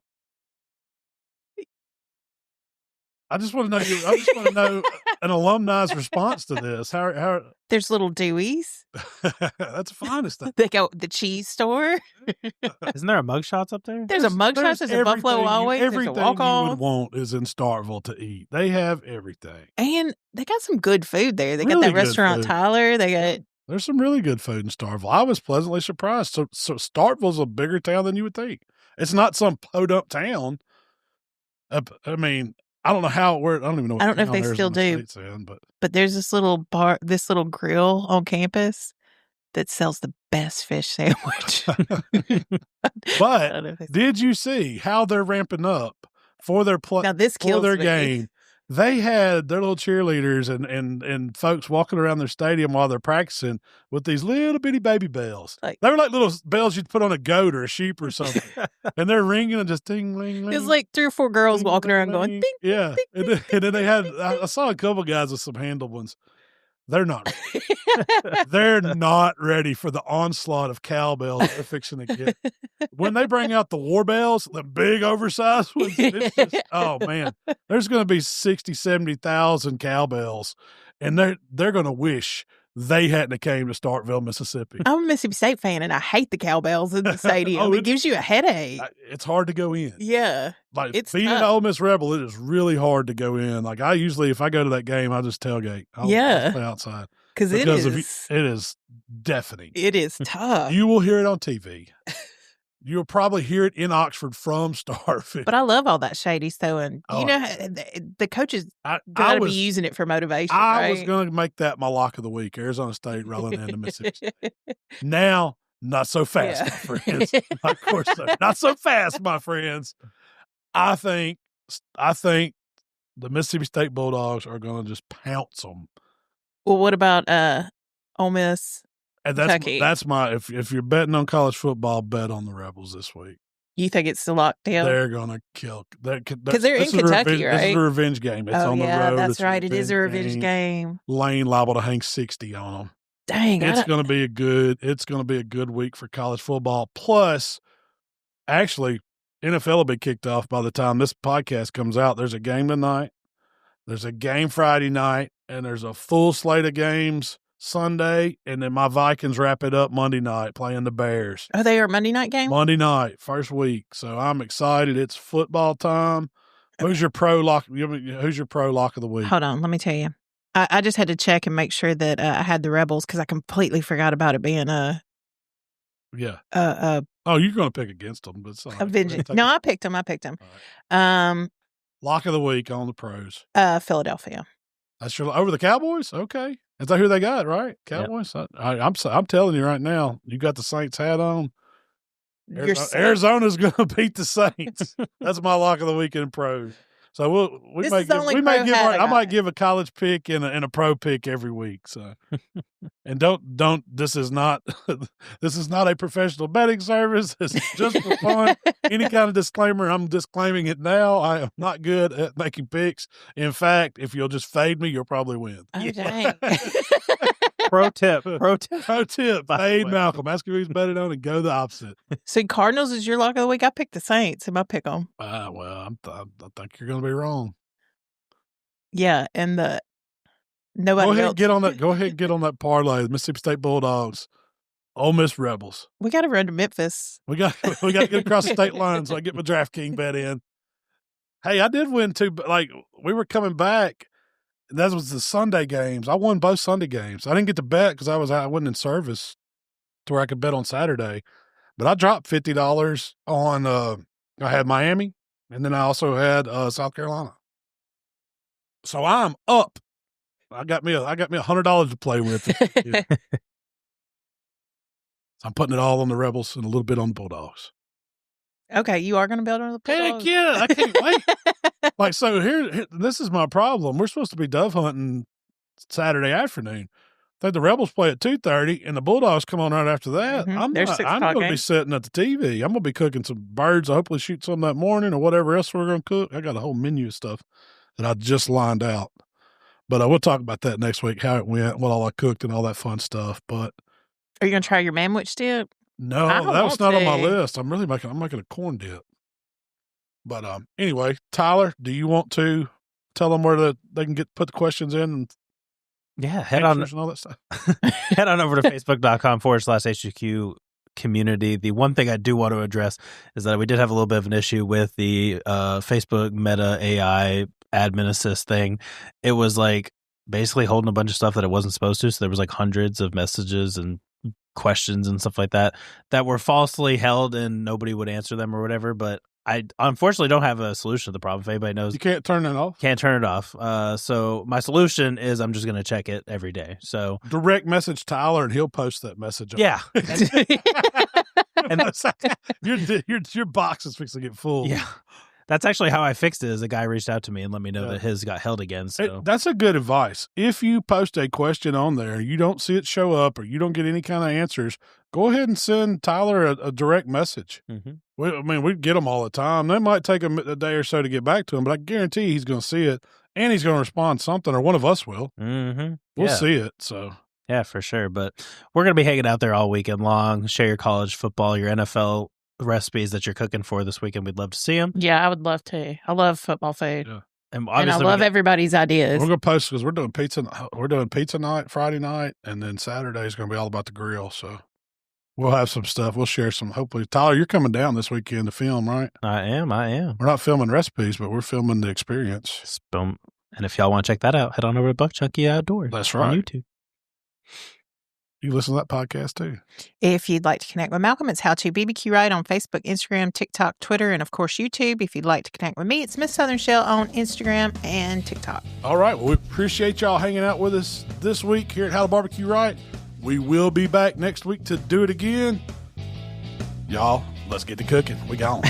I just want to know an alumni's response to this. How there's little Dewey's. That's the finest thing. They go the cheese store. Isn't there a Mugshots up there? There's a Mugshots. There's a Buffalo Wild Wings. Everything you would want is in Starkville to eat. They have everything, and they got some good food there. They got that restaurant Tyler. They got. There's some really good food in Starkville. I was pleasantly surprised. So Starkville's a bigger town than you would think. It's not some podunk town. I mean, I don't know how it works. I don't even know. I don't know if they still do. But there's this little bar, this little grill on campus that sells the best fish sandwich. But did you see how they're ramping up for their Now this kills their me. game? They had their little cheerleaders and folks walking around their stadium while they're practicing with these little bitty baby bells. Like, they were like little bells you'd put on a goat or a sheep or something. And they're ringing and just ding, ling, ling. It's like 3 or 4 girls ding, walking around ling, going, ling. ding, Yeah. ding, And then they had, I saw a couple guys with some handled ones. They're not ready. They're not ready for the onslaught of cowbells they're fixing to get. When they bring out the war bells, the big oversized ones, it's just, oh man, there's going to be 60, 70,000 cowbells, and they're going to wish they hadn't came to Starkville, Mississippi. I'm a Mississippi State fan, and I hate the cowbells in the stadium. It gives you a headache. It's hard to go in. Yeah. Like it's being tough. an Ole Miss Rebel, it is really hard to go in. Like I usually, if I go to that game, I just tailgate. I'll stay outside. Because it is deafening. It is tough. You will hear it on TV. You'll probably hear it in Oxford from Starkville. But I love all that shady sewing. Oh, You know, the coaches got to be using it for motivation. I was going to make that my lock of the week. Arizona State rolling into Mississippi State. Now, not so fast, my friends. Of course, not so fast, my friends. I think the Mississippi State Bulldogs are going to just pounce them. Well, what about Ole Miss? And Kentucky? That's my if you're betting on college football, bet on the Rebels this week. You think it's the lockdown? They're going to kill. Because they're in Kentucky, right? This is a revenge game. It's on the road. That's right. It is a revenge game. Lane liable to hang 60 on them. Dang, it's going to be a good week for college football. Plus, actually, NFL will be kicked off by the time this podcast comes out. There's a game tonight. There's a game Friday night, and there's a full slate of games Sunday, and then my Vikings wrap it up Monday night playing the Bears. Oh, they are Monday night game? Monday night, first week. So I'm excited. It's football time. Who's your pro lock? Who's your pro lock of the week? Hold on, let me tell you. I just had to check and make sure that I had the Rebels because I completely forgot about it being you're going to pick against them, but it's a vengeance. No, I picked them. Right. Lock of the week on the pros. Philadelphia. That's your over the Cowboys. Okay, is that who they got? Right, Cowboys. Yep. I'm telling you right now, you got the Saints hat on. Arizona's going to beat the Saints. That's my lock of the week in pros. So I might give a college pick and a pro pick every week. So, and don't. This is not a professional betting service. It's just for fun. Any kind of disclaimer, I'm disclaiming it now. I am not good at making picks. In fact, if you'll just fade me, you'll probably win. Oh, dang. Pro tip. Fade Malcom. Ask him who's betting on and go the opposite. So Cardinals is your lock of the week. I picked the Saints in my pick 'em. Well, I think you're going to be wrong. Yeah, and nobody else. Go ahead and get on that parlay. The Mississippi State Bulldogs, Ole Miss Rebels. We got to run to Memphis. We got to get across the state line so I get my DraftKings bet in. Hey, I did win too. Like we were coming back. That was the Sunday games. I won both Sunday games. I didn't get to bet because I wasn't in service to where I could bet on Saturday. But I dropped $50 on. I had Miami, and then I also had South Carolina. So I'm up. I got me $100 to play with. Yeah. So I'm putting it all on the Rebels and a little bit on the Bulldogs. Okay, you are going to build on the Bulldogs? Heck yeah, I can't wait. Like, so here, this is my problem. We're supposed to be dove hunting Saturday afternoon. I think the Rebels play at 2:30, and the Bulldogs come on right after that. Mm-hmm. I'm going to be sitting at the TV. I'm going to be cooking some birds. I'll hopefully shoot some that morning or whatever else we're going to cook. I got a whole menu of stuff that I just lined out. But we'll talk about that next week, how it went, what all I cooked, and all that fun stuff. But are you going to try your manwich dip? No, that was not on my list. I'm making a corn dip. But anyway, Tyler, do you want to tell them where they can put the questions in? And head on and all that stuff. Head on over to facebook.com/HTQ community. The one thing I do want to address is that we did have a little bit of an issue with the Facebook Meta AI admin assist thing. It was like basically holding a bunch of stuff that it wasn't supposed to. So there was like hundreds of messages and questions and stuff like that were falsely held and nobody would answer them or whatever. But I unfortunately don't have a solution to the problem. If anybody knows, you can't turn it off. Can't turn it off. So my solution is I'm just going to check it every day. So direct message Tyler, and he'll post that message. Yeah, and your box is fixing to get full. Yeah, that's actually how I fixed it. Is a guy reached out to me and let me know that his got held again. So that's a good advice. If you post a question on there, you don't see it show up, or you don't get any kind of answers, go ahead and send Tyler a direct message. Mm-hmm. We get them all the time. They might take a day or so to get back to him, but I guarantee he's going to see it, and he's going to respond something, or one of us will. Mm-hmm. We'll see it. So yeah, for sure. But we're going to be hanging out there all weekend long. Share your college football, your NFL recipes that you're cooking for this weekend. We'd love to see them. Yeah, I would love to. I love football food. Yeah. And I love everybody's ideas. We're going to post because we're doing pizza night Friday night, and then Saturday is going to be all about the grill. So we'll have some stuff. We'll share some. Hopefully, Tyler, you're coming down this weekend to film, right? I am. We're not filming recipes, but we're filming the experience. Boom. And if y'all want to check that out, head on over to Buck Chunky Outdoors. That's right. On YouTube. You listen to that podcast too. If you'd like to connect with Malcolm, it's HowToBBQRight on Facebook, Instagram, TikTok, Twitter, and of course YouTube. If you'd like to connect with me, it's Miss Southern Shell on Instagram and TikTok. All right. Well, we appreciate y'all hanging out with us this week here at How to Barbecue Right. We will be back next week to do it again. Y'all, let's get to cooking. We gone.